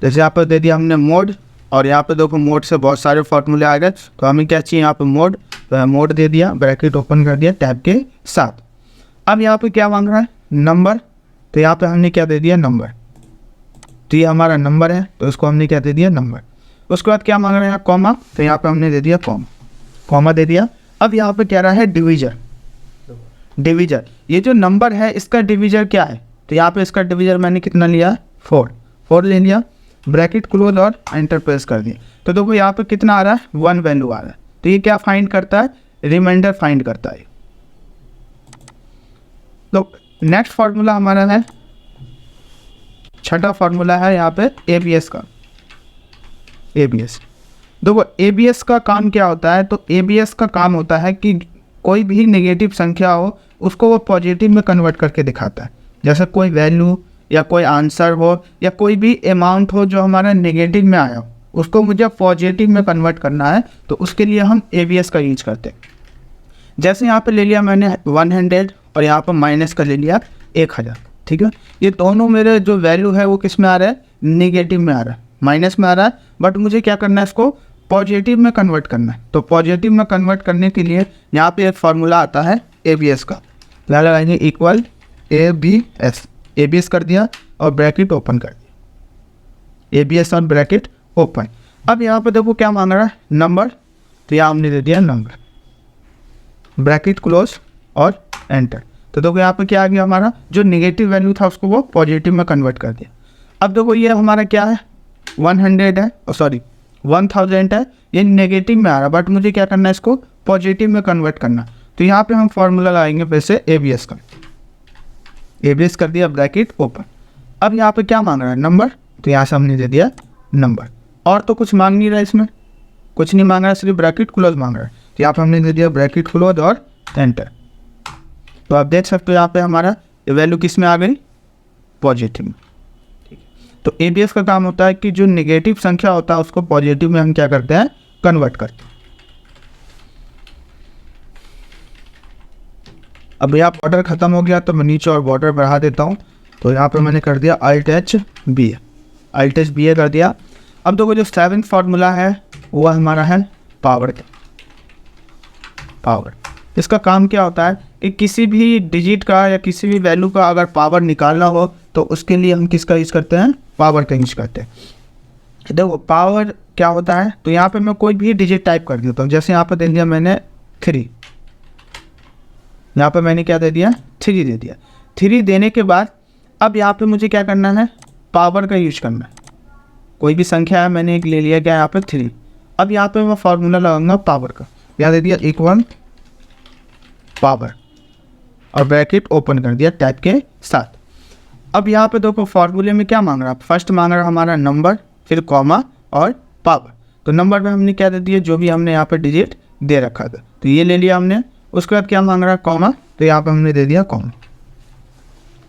[SPEAKER 1] जैसे यहाँ पर दे दिया हमने मोड और यहाँ पे देखो मोड से बहुत सारे फॉर्मूले आ गए, तो हमें क्या चाहिए यहाँ पे मोड, तो मोड दे दिया, ब्रैकेट ओपन कर दिया टैब के साथ। अब यहाँ पे क्या मांग रहा है, नंबर, तो यहाँ पे हमने क्या दे दिया, नंबर। तो ये हमारा नंबर है, तो इसको हमने क्या दे दिया, नंबर। उसके बाद क्या मांग रहे हैं, कॉमा, तो यहाँ पे हमने दे दिया कॉमा दे दिया। अब यहाँ पे कह रहा है डिवीजर, ये जो नंबर है इसका डिवीजर क्या है? तो यहाँ पे इसका डिवीजर मैंने कितना लिया, 4 ले लिया, ब्रैकेट क्लोज और एंटर प्रेस कर दिया। तो देखो यहाँ पे कितना आ रहा है, 1 वैल्यू आ रहा है। तो ये क्या फाइंड करता है, रिमाइंडर फाइंड करता है। तो नेक्स्ट फार्मूला हमारा है, छठा फार्मूला है यहाँ पे ABS का। ABS देखो, ABS का काम क्या होता है? तो ABS का काम होता है कि कोई भी नेगेटिव संख्या हो उसको वो पॉजिटिव में कन्वर्ट करके दिखाता है। जैसे कोई वैल्यू या कोई आंसर हो या कोई भी अमाउंट हो जो हमारा नेगेटिव में आया हो, उसको मुझे पॉजिटिव में कन्वर्ट करना है, तो उसके लिए हम ABS का यूज करते हैं। जैसे यहाँ पे ले लिया मैंने 100 और यहाँ पर माइनस का ले लिया 1000, ठीक है। ये दोनों मेरे जो वैल्यू है वो किस में आ रहा है, नेगेटिव में आ रहा है, माइनस में आ रहा है, बट मुझे क्या करना है, इसको पॉजिटिव में कन्वर्ट करना है। तो पॉजिटिव में कन्वर्ट करने के लिए यहाँ पे एक फार्मूला आता है ABS का, क्या लगाएंगे, इक्वल ABS कर दिया और ब्रैकेट ओपन कर दिया, ABS और ब्रैकेट ओपन। अब यहाँ पे देखो क्या मांग रहा है, नंबर, तो यहाँ हमने दे दिया नंबर, ब्रैकेट क्लोज और एंटर। तो देखो यहाँ पे क्या आ गया, हमारा जो नेगेटिव वैल्यू था उसको वो पॉजिटिव में कन्वर्ट कर दिया। अब देखो ये हमारा क्या है, 1000 है, ये नेगेटिव में आ रहा है, बट मुझे क्या करना है, इसको पॉजिटिव में कन्वर्ट करना। तो यहाँ पे हम फार्मूला लगाएंगे फिर से ABS का, ABS कर दिया, ब्रैकेट ओपन। अब यहाँ पे क्या मांग रहा है, नंबर, तो यहाँ से हमने दे दिया नंबर, और तो कुछ मांग नहीं रहा है, इसमें कुछ नहीं मांग रहा है, सिर्फ ब्रैकेट क्लोज मांग रहा है। तो यहाँ पे हमने दे दिया ब्रैकेट क्लोज और एंटर। तो आप देख सकते हो यहाँ पे हमारा वैल्यू किस में आ गई, पॉजिटिव में, ठीक है। तो ABS का काम होता है कि जो नेगेटिव संख्या होता है उसको पॉजिटिव में हम क्या करते हैं, कन्वर्ट करते हैं। अब यहाँ बॉर्डर ख़त्म हो गया तो मैं नीचे और बॉर्डर बढ़ा देता हूँ। तो यहाँ पर मैंने कर दिया Alt+B कर दिया। अब देखो जो 7th फार्मूला है वो हमारा है पावर। इसका काम क्या होता है कि किसी भी डिजिट का या किसी भी वैल्यू का अगर पावर निकालना हो तो उसके लिए हम किसका यूज़ करते हैं, पावर का यूज़ करते हैं। देखो पावर क्या होता है, तो यहाँ पे मैं कोई भी डिजिट टाइप कर देता हूँ। जैसे यहाँ पे दे दिया मैंने 3, यहाँ पे मैंने क्या दे दिया, 3 दे दिया। 3 देने के बाद अब यहाँ पे मुझे क्या करना है, पावर का यूज करना है। कोई भी संख्या है, मैंने एक ले लिया क्या यहाँ पे 3। अब यहाँ पे मैं फार्मूला लगाऊंगा पावर का, यहाँ दे दिया इक्वल पावर और ब्रैकेट ओपन कर दिया टैब के साथ। अब यहाँ पे देखो फार्मूले में क्या मांग रहा है, फर्स्ट मांग रहा है हमारा नंबर, फिर कॉमा और पावर। तो नंबर में हमने क्या दे दिया, जो भी हमने यहाँ पे डिजिट दे रखा था, तो ये ले लिया हमने। उसके बाद क्या मांग रहा है, कॉमा, तो यहाँ पे हमने दे दिया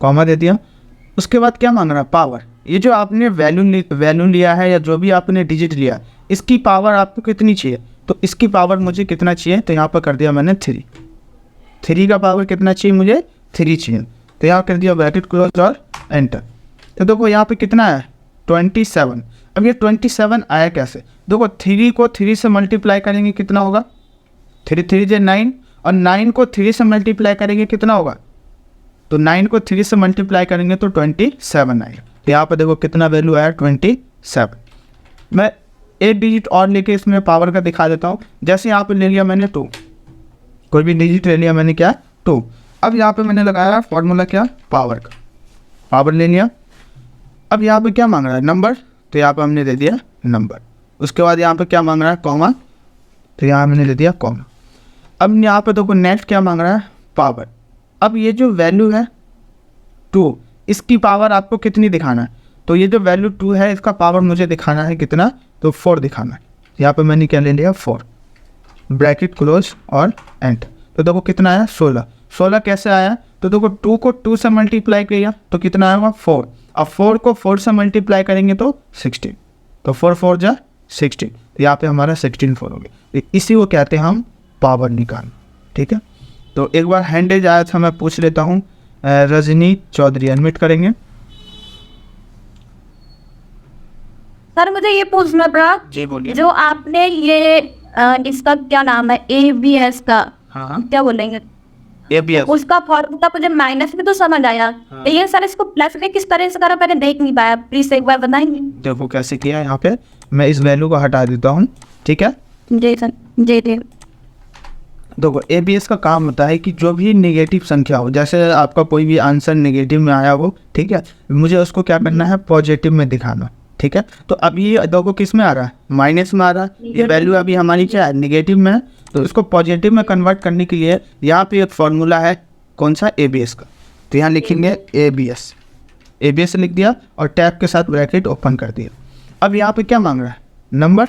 [SPEAKER 1] कॉमा दे दिया। उसके बाद क्या मांग रहा है, पावर। ये जो आपने वैल्यू लिया है या जो भी आपने डिजिट लिया, इसकी पावर आपको कितनी चाहिए, तो इसकी पावर मुझे कितना चाहिए, तो यहाँ पर कर दिया मैंने 3 का पावर कितना चाहिए मुझे, 3 चाहिए। तो यहाँ कर दिया ब्रैकेट क्लोज और एंटर। तो देखो यहाँ पे कितना है, 27। अब ये 27 आया कैसे, देखो 3 को 3 से मल्टीप्लाई करेंगे कितना होगा, 3 से 9, और 9 को 3 से मल्टीप्लाई करेंगे कितना होगा, तो 9 को 3 से मल्टीप्लाई करेंगे तो 27 आएगा। तो यहाँ पर देखो कितना वैल्यू आया, 27। मैं एक डिजिट और लेके इसमें पावर का दिखा देता हूँ। जैसे यहाँ पे ले लिया मैंने 2, कोई भी डिजिट ले लिया मैंने क्या, 2। अब यहाँ पे मैंने लगाया फॉर्मूला क्या, पावर का, पावर ले लिया। अब यहाँ पे क्या मांग रहा है, नंबर, तो यहाँ पे हमने दे दिया नंबर। उसके बाद यहाँ पे क्या मांग रहा है, कॉमा, तो यहाँ मैंने दे दिया कॉमा। अब यहाँ पे देखो नेक्स्ट क्या मांग रहा है, पावर। अब ये जो वैल्यू है 2, इसकी पावर आपको कितनी दिखाना है, तो ये जो वैल्यू 2 है इसका पावर मुझे दिखाना है कितना, तो 4 दिखाना है। यहाँ पे मैंने क्या ले लिया 4, ब्रैकेट क्लोज और एंटर। तो देखो कितना आया 16। 16 कैसे आया, तो देखो 2 को 2 से मल्टीप्लाई किया तो कितना आएगा 4। अब 4 को 4 से मल्टीप्लाई करेंगे तो 16, तो 4 4 जा 16, यहाँ पे हमारा 16 4 हो गया। इसी को कहते हैं हम पावर निकाल। ठीक है, तो एक बार हैंडेज आया था, मैं पूछ लेता हूँ। रजनी चौधरी एडमिट करेंगे।
[SPEAKER 2] सर मुझे ये पूछना था,
[SPEAKER 1] जी बोलिए।
[SPEAKER 2] जो आपने ये इसका क्या नाम है ABS का,
[SPEAKER 1] हाँ
[SPEAKER 2] क्या बोलेंगे,
[SPEAKER 1] ABS।
[SPEAKER 2] उसका फॉर्मूला मुझे माइनस में तो समझ आया, लेकिन सर इसको प्लस में किस तरह से करा मैंने देख नहीं पाया, प्लीज एक बार बताएंगे।
[SPEAKER 1] देखो कैसे किया, यहाँ पे मैं इस वैल्यू को हटा देता हूँ। ठीक है,
[SPEAKER 2] जी सर, जी जी।
[SPEAKER 1] देखो ABS का काम होता है कि जो भी नेगेटिव संख्या हो, जैसे आपका कोई भी आंसर नेगेटिव में आया हो, ठीक है, मुझे उसको क्या करना है पॉजिटिव में दिखाना। ठीक है, तो अभी ये देखो किस में आ रहा है, माइनस में आ रहा है। ये वैल्यू अभी हमारी क्या है नेगेटिव में है, तो इसको पॉजिटिव में कन्वर्ट करने के लिए यहाँ पे एक फॉर्मूला है, कौन सा ABS का। तो यहाँ लिखेंगे ABS लिख दिया और टैब के साथ ब्रैकेट ओपन कर दिया। अब यहाँ पे क्या मांग रहा है, नंबर,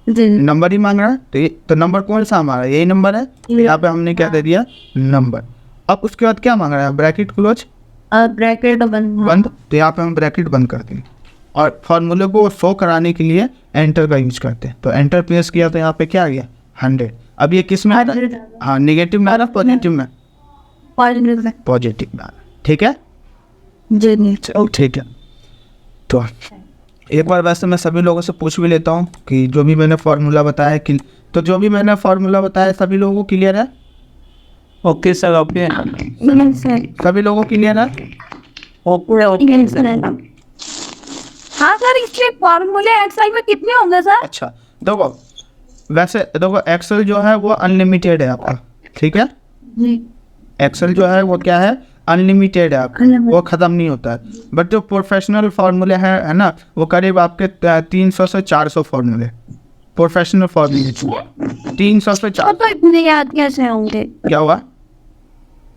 [SPEAKER 2] जी
[SPEAKER 1] नंबर ही मांग रहा है। तो नंबर कौन सा हमारा, यही नंबर है। यहाँ पे हमने क्या दे दिया नंबर। अब उसके बाद क्या मांग रहा है, ब्रैकेट क्लोज
[SPEAKER 2] ब्रैकेट
[SPEAKER 1] बंद। तो यहाँ पे हम ब्रैकेट बंद कर देंगे और फॉर्मूले को शो कराने के लिए एंटर का यूज करते हैं। तो एंटर प्रेस किया तो यहाँ पे क्या आ गया 100। अब ये किस में आ रहा है, हाँ नेगेटिव में आ रहा है पॉजिटिव में, पॉजिटिव में आ रहा है। ठीक है
[SPEAKER 2] जी
[SPEAKER 1] चलो ठीक है। तो एक बार वैसे मैं सभी लोगों से पूछ भी लेता हूँ कि जो भी मैंने फार्मूला बताया है कि, तो जो भी मैंने फार्मूला बताया सभी लोगों को क्लियर है।
[SPEAKER 3] ओके सर, ओके
[SPEAKER 1] सभी लोगों को क्लियर है।
[SPEAKER 3] ओके।
[SPEAKER 2] हाँ सर, इसके फॉर्मूले एक्सेल में कितने होंगे सर?
[SPEAKER 1] अच्छा देखो, वैसे देखो एक्सेल जो है वो अनलिमिटेड है आपका। ठीक है,
[SPEAKER 2] जी
[SPEAKER 1] एक्सेल जो है वो क्या है अनलिमिटेड है आपका, वो ख़त्म नहीं होता है। बट जो प्रोफेशनल फार्मूले हैं है ना, वो करीब आपके 300 से 400 फार्मूले, प्रोफेशनल फार्मूले 300 से 400।
[SPEAKER 2] तो इतने याद कैसे होंगे,
[SPEAKER 1] क्या हुआ,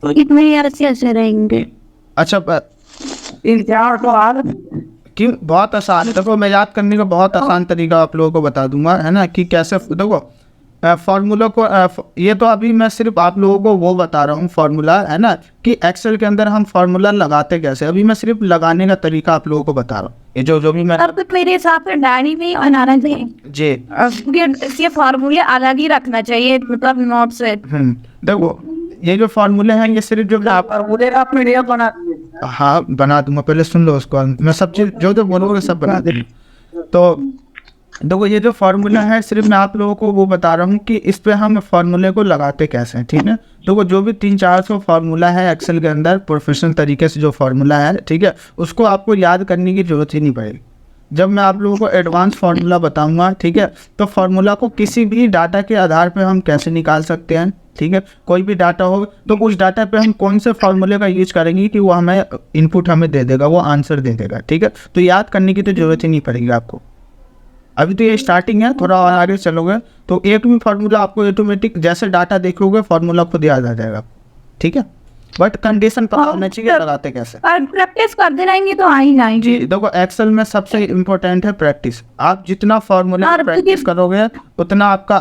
[SPEAKER 2] इतने याद कैसे रहेंगे?
[SPEAKER 1] अच्छा
[SPEAKER 3] इन चार को आज
[SPEAKER 1] क्यों, बहुत आसान है। देखो मैं याद करने का बहुत आसान तरीका आप लोगों को बता दूंगा, है ना, कि कैसे देखो फार्मूला को ये तो अभी मैं सिर्फ आप लोगों को वो बता रहा हूँ फार्मूला, है ना, कि एक्सेल के अंदर हम फार्मूला लगाते कैसे। अभी मैं सिर्फ लगाने का तरीका आप लोगों को बता रहा हूँ। ये जो भी मैं
[SPEAKER 2] अब तो मेरे हिसाब से डायरी में बनाना चाहिए,
[SPEAKER 1] जी
[SPEAKER 2] इसके फॉर्मूले अलग ही रखना चाहिए, मतलब नोट से।
[SPEAKER 1] देखो ये जो फार्मूले हैं ये सिर्फ जो आप,
[SPEAKER 3] मुझे आप मीडिया बना
[SPEAKER 1] हाँ बना दूंगा, पहले सुन लो उसको, मैं सब चीज़ जो बोलोगे सब बना देंगे। तो देखो ये जो फार्मूला है सिर्फ मैं आप लोगों को वो बता रहा हूँ कि इस पे हम फार्मूले को लगाते कैसे हैं। ठीक है, देखो जो भी 300-400 फार्मूला है एक्सेल के अंदर प्रोफेशनल तरीके से जो फार्मूला है, ठीक है, उसको आपको याद करने की जरूरत ही नहीं पड़ेगी। जब मैं आप लोगों को एडवांस फार्मूला बताऊंगा, ठीक है, तो फार्मूला को किसी भी डाटा के आधार पे हम कैसे निकाल सकते हैं। ठीक है, कोई भी डाटा हो तो उस डाटा पे हम कौन से फार्मूले का यूज करेंगे कि वो हमें इनपुट हमें दे देगा, वो आंसर दे देगा। ठीक है, तो याद करने की तो जरूरत ही नहीं पड़ेगी आपको। अभी तो ये स्टार्टिंग है, थोड़ा और आगे चलोगे तो एक भी फार्मूला आपको ऑटोमेटिक जैसे डाटा देखोगे फार्मूला खुद याद आ जाएगा। ठीक है, बट कंडीशन पता होना चाहिए लगाते कैसे।
[SPEAKER 2] और प्रैक्टिस करते रहेंगे तो आ ही जाएंगे।
[SPEAKER 1] जी देखो एक्सेल में सबसे इम्पोर्टेंट है प्रैक्टिस। आप जितना फार्मूला
[SPEAKER 2] और
[SPEAKER 1] प्रैक्टिस करोगे उतना आप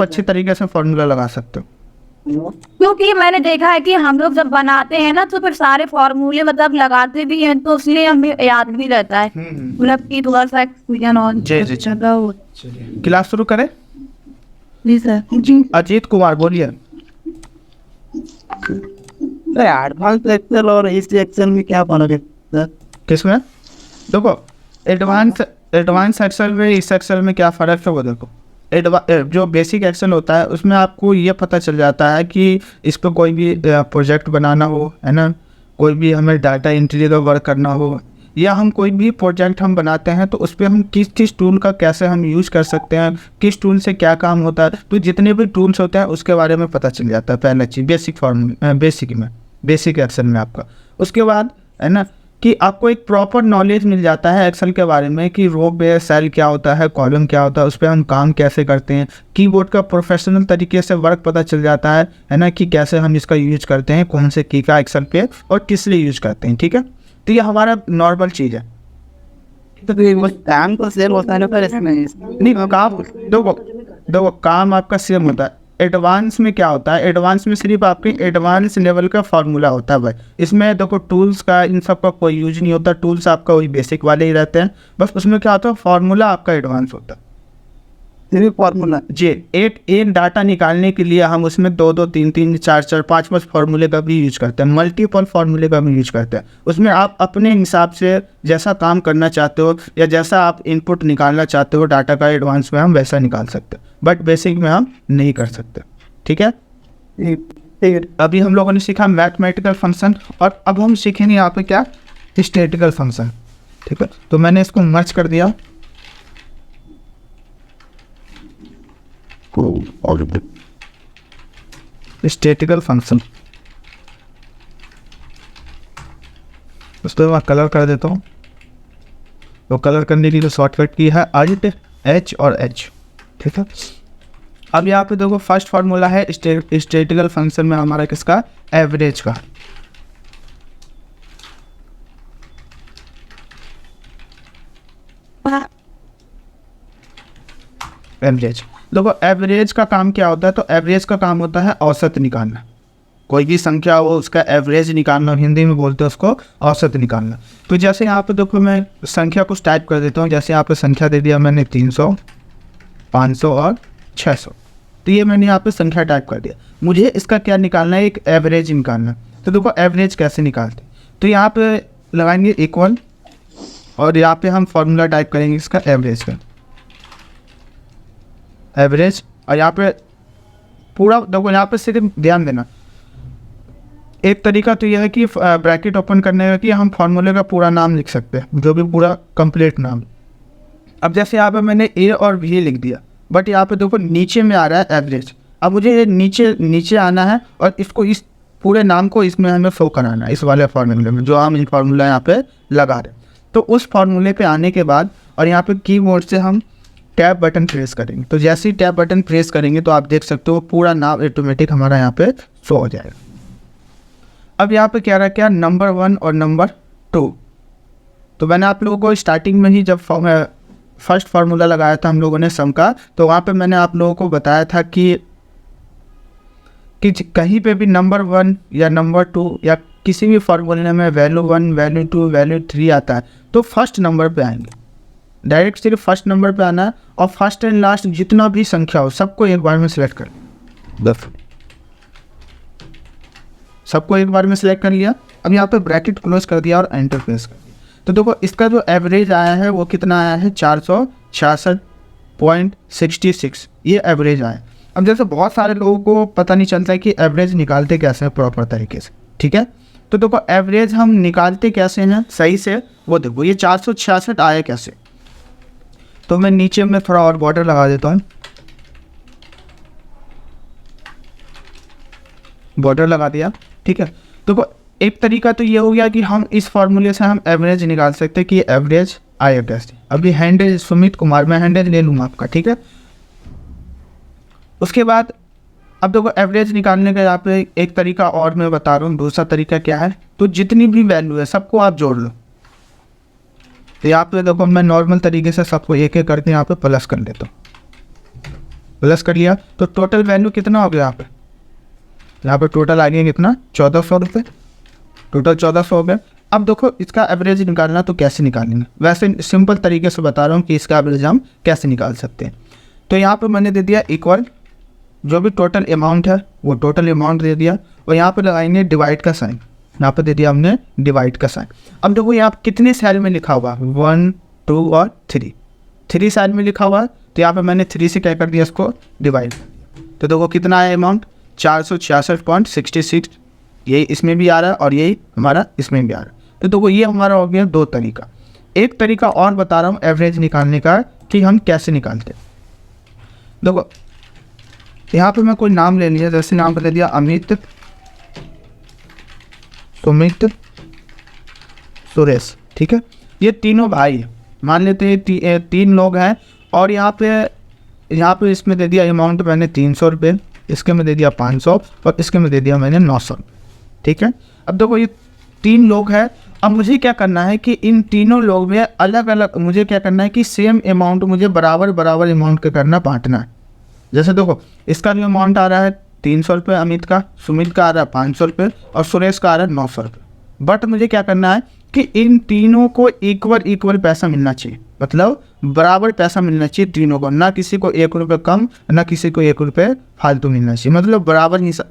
[SPEAKER 1] अच्छी तरीके से फार्मूला लगा सकते हो।
[SPEAKER 2] क्योंकि मैंने देखा है कि हम लोग जब बनाते हैं ना तो फिर सारे फॉर्मूले मतलब लगाते भी हैं, तो इसलिए हमें याद भी रहता है, मतलब कि थोड़ा सा एक्सपीरियंस और
[SPEAKER 1] जी, जी,
[SPEAKER 2] ज्यादा हो।
[SPEAKER 1] क्लास शुरू करें।
[SPEAKER 2] जी सर। जी
[SPEAKER 1] अजीत कुमार बोलिए।
[SPEAKER 3] एडवांस एक्सेल और इस एक्सेल में क्या फर्क है सर?
[SPEAKER 1] किसमें, देखो एडवांस एक्सेल में इस एक्सेल में क्या फ़र्क है वो देखो। जो बेसिक एक्सेल होता है उसमें आपको ये पता चल जाता है कि इस पर कोई भी प्रोजेक्ट बनाना हो, है ना, कोई भी हमें डाटा एंट्री का वर्क करना हो, या हम कोई भी प्रोजेक्ट हम बनाते हैं तो उस पर हम किस टूल का कैसे हम यूज़ कर सकते हैं, किस टूल से क्या काम होता है, तो जितने भी टूल्स होते हैं उसके बारे में पता चल जाता है। पहला चीज़ बेसिक एक्सेल में आपका। उसके बाद है ना कि आपको एक प्रॉपर नॉलेज मिल जाता है एक्सेल के बारे में कि रो पे सेल क्या होता है, कॉलम क्या होता है, उस पर हम काम कैसे करते हैं, कीबोर्ड का प्रोफेशनल तरीके से वर्क पता चल जाता है ना, कि कैसे हम इसका यूज करते हैं, कौन से की का एक्सेल पे और किस लिए यूज करते हैं। ठीक है, तो ये हमारा नॉर्मल चीज़ है।
[SPEAKER 3] तो ये वो काम तो सेम होता है ना, पर इसमें
[SPEAKER 1] नहीं, काम देखो काम आपका सेम होता है। एडवांस में क्या होता है, एडवांस में सिर्फ आपके एडवांस लेवल का फार्मूला होता है भाई। इसमें देखो टूल्स का इन सब का कोई यूज नहीं होता, टूल्स आपका वही बेसिक वाले ही रहते हैं, बस उसमें क्या होता है फार्मूला आपका एडवांस होता है
[SPEAKER 3] सिर्फ फॉर्मूला।
[SPEAKER 1] जी। एक डाटा निकालने के लिए हम उसमें 2-2, 3-3, 4-4, 5-5 फार्मूले का भी यूज करते हैं, मल्टीपल फार्मूले का भी यूज करते हैं। उसमें आप अपने हिसाब से जैसा काम करना चाहते हो या जैसा आप इनपुट निकालना चाहते हो डाटा का एडवांस में हम वैसा निकाल सकते हैं, बट बेसिक में हम नहीं कर सकते। ठीक है,
[SPEAKER 3] ठीक है।
[SPEAKER 1] अभी हम लोगों ने सीखा मैथमेटिकल फंक्शन, और अब हम सीखेंगे यहाँ पे क्या, स्टैटिकल फंक्शन। ठीक है, तो मैंने इसको मर्ज कर दिया। स्टैटिकल फंक्शन, उस पर मैं कलर कर देता हूँ। तो कलर करने के लिए शॉर्टकट की है Alt H और H। ठीक है, अब यहाँ पे देखो फर्स्ट फार्मूला है स्टैटिकल फंक्शन में हमारा किसका, एवरेज का। एवरेज, देखो एवरेज का काम क्या होता है, तो एवरेज का काम होता है औसत निकालना। कोई भी संख्या हो उसका एवरेज निकालना, हिंदी में बोलते हैं उसको औसत निकालना। तो जैसे यहाँ पे देखो मैं संख्या कुछ टाइप कर देता हूँ, जैसे यहाँ पे संख्या दे दिया मैंने 300, 500 और 600। तो ये मैंने यहाँ पे संख्या टाइप कर दिया, मुझे इसका क्या निकालना है, एक एवरेज निकालना। तो देखो एवरेज कैसे निकालते, तो यहाँ पे लगाएंगे इक्वल, और यहाँ पे हम फॉर्मूला टाइप करेंगे इसका एवरेज का, एवरेज। और यहाँ पे पूरा देखो, यहाँ पे सिर्फ ध्यान देना, एक तरीका तो यह है कि ब्रैकेट ओपन करने का कि हम फार्मूले का पूरा नाम लिख सकते हैं, जो भी पूरा कंप्लीट नाम। अब जैसे यहाँ पे मैंने ए और बी लिख दिया, बट यहाँ पे देखो नीचे में आ रहा है एवरेज। अब मुझे ये नीचे आना है और इसको इस पूरे नाम को इसमें हमें शो कराना है, इस वाले फार्मूले में जो हम इन फार्मूला यहाँ पे लगा रहे हैं। तो उस फार्मूले पे आने के बाद और यहाँ पे कीबोर्ड से हम टैब बटन प्रेस करेंगे। तो जैसे ही टैब बटन प्रेस करेंगे तो आप देख सकते हो पूरा नाम ऑटोमेटिक हमारा यहाँ पे शो हो जाएगा। अब यहाँ पे क्या रहा, क्या नंबर 1 और नंबर 2। तो मैंने आप लोगों को स्टार्टिंग में ही जब फर्स्ट फार्मूला लगाया था हम लोगों ने सम का, तो वहाँ पे मैंने आप लोगों को बताया था कि कहीं पे भी नंबर 1 या नंबर 2 या किसी भी फार्मूले में वैल्यू 1, वैल्यू 2, वैल्यू 3 आता है तो फर्स्ट नंबर पे आएंगे, डायरेक्ट सिर्फ फर्स्ट नंबर पे आना है। और फर्स्ट एंड लास्ट जितना भी संख्या हो सबको एक बार में सिलेक्ट कर, सबको एक बार में सिलेक्ट कर लिया। अब यहाँ पे ब्रैकेट क्लोज कर दिया और एंटर प्रेस कर दिया। तो देखो इसका जो एवरेज आया है वो कितना आया है, 466.66, ये एवरेज आया। अब जैसे बहुत सारे लोगों को पता नहीं चलता है कि एवरेज निकालते कैसे हैं प्रॉपर तरीके से। ठीक है, तो देखो एवरेज हम निकालते कैसे हैं सही से, वो देखो ये 466 आया कैसे। तो मैं नीचे में थोड़ा और बॉर्डर लगा देता हूँ, बॉर्डर लगा दिया। ठीक है, तो एक तरीका तो ये हो गया कि हम इस फार्मूले से हम एवरेज निकाल सकते हैं कि एवरेज आया कैसे। अभी हैंडल सुमित कुमार, मैं हैंडल ले लूँगा आपका। ठीक है, उसके बाद अब देखो एवरेज निकालने का यहाँ पे एक तरीका और मैं बता रहा हूँ। दूसरा तरीका क्या है, तो जितनी भी वैल्यू है सबको आप जोड़ लो। तो यहाँ पे देखो मैं नॉर्मल तरीके से सबको एक एक करके यहाँ पे प्लस कर लेता हूँ। प्लस कर लिया तो टोटल वैल्यू कितना हो गया यहाँ पे टोटल आ गया कितना, 1400 रुपये। टोटल 1400 हो गया। अब देखो इसका एवरेज निकालना तो कैसे निकालेंगे, वैसे सिंपल तरीके से बता रहा हूँ कि इसका एवरेज हम कैसे निकाल सकते हैं। तो यहाँ पे मैंने दे दिया इक्वल, जो भी टोटल अमाउंट है वो टोटल अमाउंट दे दिया, और यहाँ पे लगाएंगे डिवाइड का साइन। यहाँ पे दे दिया हमने डिवाइड का साइन। अब देखो यहाँ कितने सेल में लिखा हुआ, 1, 2 और 3 सेल में लिखा हुआ है। तो यहाँ पे मैंने 3 से क्या कर दिया, इसको डिवाइड। तो देखो कितना आया अमाउंट, 466.66। यही इसमें भी आ रहा है और यही हमारा इसमें भी आ रहा है। तो देखो ये हमारा हो गया 2 तरीका। एक तरीका और बता रहा हूँ एवरेज निकालने का कि हम कैसे निकालते हैं। देखो यहाँ पे मैं कोई नाम ले लिया, जैसे नाम ले दिया अमित, सुमित, सुरेश। ठीक है, ये तीनों भाई हैं, मान लेते हैं 3 लोग हैं। और यहाँ पे इसमें दे दिया अमाउंट मैंने 300 रुपये, इसके में दे दिया 500 और इसके में दे दिया मैंने 900। ठीक है, अब देखो ये 3 लोग हैं अब मुझे क्या करना है कि इन तीनों लोग में अलग अलग मुझे क्या करना है कि सेम अमाउंट मुझे बराबर बराबर अमाउंट का करना, बांटना है। जैसे देखो इसका जो अमाउंट आ रहा है 300 रुपये, अमित का, सुमित का आ रहा है 500 रुपये और सुरेश का आ रहा है 900 रुपये। बट मुझे क्या करना है कि इन तीनों को इक्वल पैसा मिलना चाहिए, मतलब बराबर पैसा मिलना चाहिए तीनों को, ना किसी को 1 रुपये कम ना किसी को 1 रुपये फालतू मिलना चाहिए, मतलब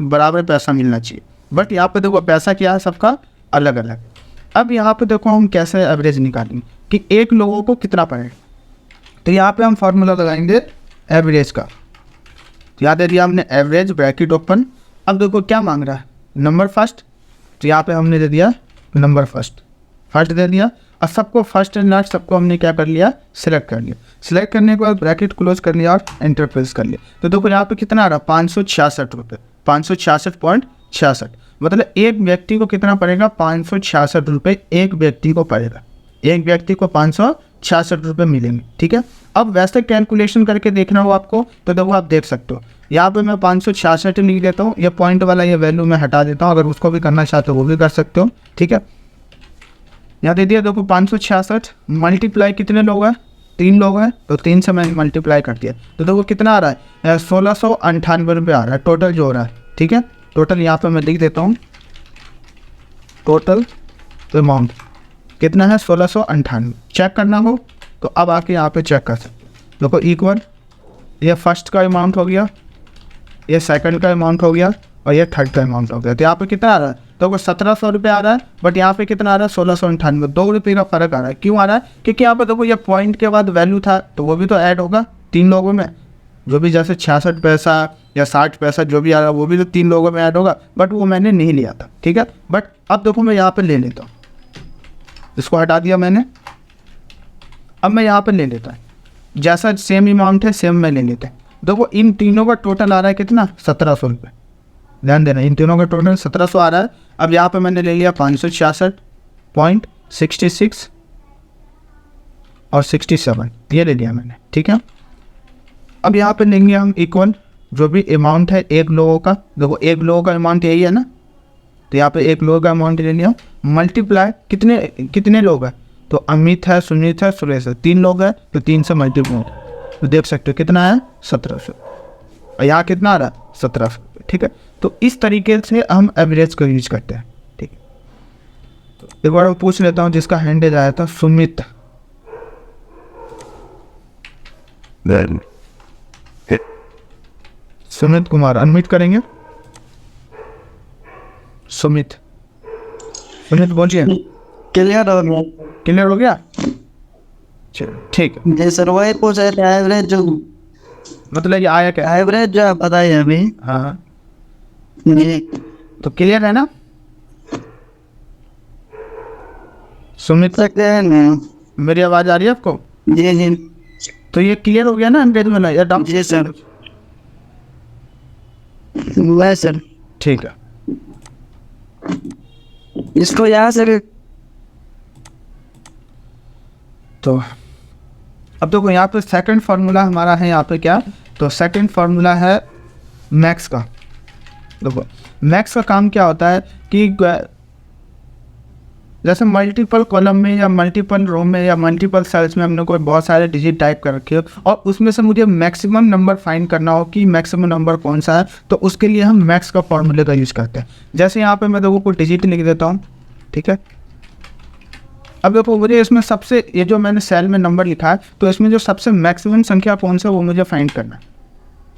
[SPEAKER 1] बराबर पैसा मिलना चाहिए। बट यहाँ पे देखो पैसा क्या है सबका अलग अलग। अब यहाँ पे देखो हम कैसे एवरेज निकालेंगे कि एक लोगों को कितना पड़ेगा। तो यहाँ पे हम फार्मूला लगाएंगे एवरेज का। तो याद दिया हमने एवरेज, ब्रैकेट ओपन। अब देखो क्या मांग रहा है, नंबर फर्स्ट। तो यहाँ पे हमने दे दिया नंबर फर्स्ट दे दिया और सबको फर्स्ट एंड लास्ट सबको हमने क्या कर लिया, सिलेक्ट कर लिया। सिलेक्ट करने के बाद ब्रैकेट क्लोज कर लिया और एंटर प्रेस कर लिया। तो देखो यहाँ पे कितना आ रहा है 566 रुपये, 566.66, मतलब एक व्यक्ति को कितना पड़ेगा 566 रुपये एक व्यक्ति को पड़ेगा, एक व्यक्ति को 566 रुपये मिलेंगे। ठीक है, अब वैसे कैलकुलेशन करके देखना हो आपको तो देखो आप देख सकते हो यहाँ पे मैं 566 लिख देता हूँ, ये पॉइंट वाला ये वैल्यू मैं हटा देता हूँ, अगर उसको भी करना चाहते हो वो भी कर सकते हो। ठीक है, यहाँ दे दिया देखो 566 मल्टीप्लाई कितने लोग हैं, 3 लोग हैं, तो 3 से मैंने मल्टीप्लाई कर दिया। तो देखो कितना आ रहा है 1698 रुपये आ रहा है टोटल जो हो रहा है। ठीक है, टोटल यहाँ पे मैं लिख देता हूँ, टोटल अमाउंट कितना है 1698। चेक करना हो तो अब आके यहाँ पे चेक कर सकते हो। देखो इक्वल, ये फर्स्ट का अमाउंट हो गया, ये सेकंड का अमाउंट हो गया और ये थर्ड का अमाउंट हो गया। तो यहाँ पे कितना आ रहा है, तो 1700 रुपये आ रहा है, बट यहाँ पे कितना आ रहा है 1698, 2 रुपये का फर्क आ रहा है। क्यों आ रहा है, क्योंकि यहाँ पे देखो ये पॉइंट के बाद वैल्यू था तो वो भी तो ऐड होगा 3 लोगों में, जो भी जैसे 66 पैसा या 60 पैसा जो भी आ रहा है वो भी तो 3 लोगों में ऐड होगा, बट वो मैंने नहीं लिया था। ठीक है, बट अब देखो मैं यहाँ पर ले लेता हूँ, इसको हटा दिया मैंने, अब मैं यहाँ पर ले लेता हूँ, जैसा सेम अमाउंट है सेम मैं ले लेता हूँ। देखो इन तीनों का टोटल आ रहा है कितना 1700 रुपये, ध्यान देना इन तीनों का टोटल 1700 आ रहा है। अब यहाँ पे मैंने ले लिया 566.66 और 67 ये ले लिया मैंने। ठीक है, अब यहाँ पे लेंगे हम इक्वल जो भी अमाउंट है एक लोगों का, देखो एक लोगों का अमाउंट यही है ना, तो यहाँ पे एक लोगों का अमाउंट ले लिया, मल्टीप्लाई कितने लोग हैं, तो अमित है, सुनीत है, सुरेश है, 3 लोग हैं, तो 3 से मल्टीप्लाई, तो देख सकते हो कितना है 1700 और यहाँ कितना आ रहा है 1700। ठीक है, तो इस तरीके से हम एवरेज को यूज करते हैं। ठीक है, तो एक बार मैं पूछ लेता हूँ जिसका हैंडेज आया था सुमित, सुमित कुमार, अनम्यूट करेंगे। सुमित बोलिए।
[SPEAKER 4] क्लियर हो गया?
[SPEAKER 1] क्लियर हो गया, चलो ठीक है।
[SPEAKER 4] जी सर, वही पूछ रहे थे एवरेज जो,
[SPEAKER 1] मतलब ये आया क्या,
[SPEAKER 4] एवरेज जो आप बताइए अभी।
[SPEAKER 1] हाँ
[SPEAKER 4] जी
[SPEAKER 1] तो क्लियर है ना सुमित,
[SPEAKER 4] सकते हैं ना?
[SPEAKER 1] मेरी आवाज़ आ रही है आपको?
[SPEAKER 4] जी जी
[SPEAKER 1] तो ये क्लियर हो गया ना अंग्रेज में, या डाउट?
[SPEAKER 4] जी सर, वह सर
[SPEAKER 1] ठीक है,
[SPEAKER 4] इसको यहाँ से
[SPEAKER 1] तो अब देखो यहाँ पे सेकंड फार्मूला हमारा है यहाँ पे क्या, तो सेकंड फार्मूला है मैक्स का। देखो मैक्स का काम क्या होता है कि जैसे मल्टीपल कॉलम में या मल्टीपल रो में या मल्टीपल सेल्स में हमने कोई बहुत सारे डिजिट टाइप कर रखे हो और उसमें से मुझे मैक्सिमम नंबर फाइंड करना हो कि मैक्सिमम नंबर कौन सा है, तो उसके लिए हम मैक्स का फॉर्मूले का यूज़ करते हैं। जैसे यहाँ पे मैं देखो कोई डिजिट लिख देता हूँ। ठीक है, अब देखो मुझे इसमें सबसे, ये जो मैंने सेल में नंबर लिखा है तो इसमें जो सबसे मैक्सिमम संख्या कौन सा वो मुझे फाइंड करना है,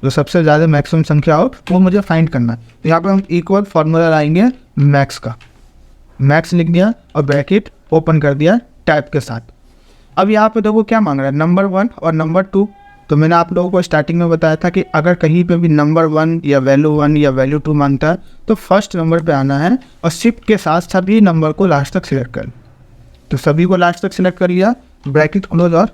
[SPEAKER 1] जो सबसे ज़्यादा मैक्सिमम संख्या हो वो मुझे फाइंड करना है। तो यहाँ पे हम इक्वल फार्मूला लाएंगे मैक्स का, मैक्स लिख दिया और ब्रैकेट ओपन कर दिया टाइप के साथ। अब यहाँ पे देखो क्या मांग रहा है, नंबर 1 और नंबर 2। तो मैंने आप लोगों को स्टार्टिंग में बताया था कि अगर कहीं पे भी नंबर 1 या वैल्यू 1 या वैल्यू 2 मांगता है तो फर्स्ट नंबर पे आना है और शिफ्ट के साथ सभी नंबर को लास्ट तक सिलेक्ट कर। तो सभी को लास्ट तक सिलेक्ट कर लिया, ब्रैकेट क्लोज और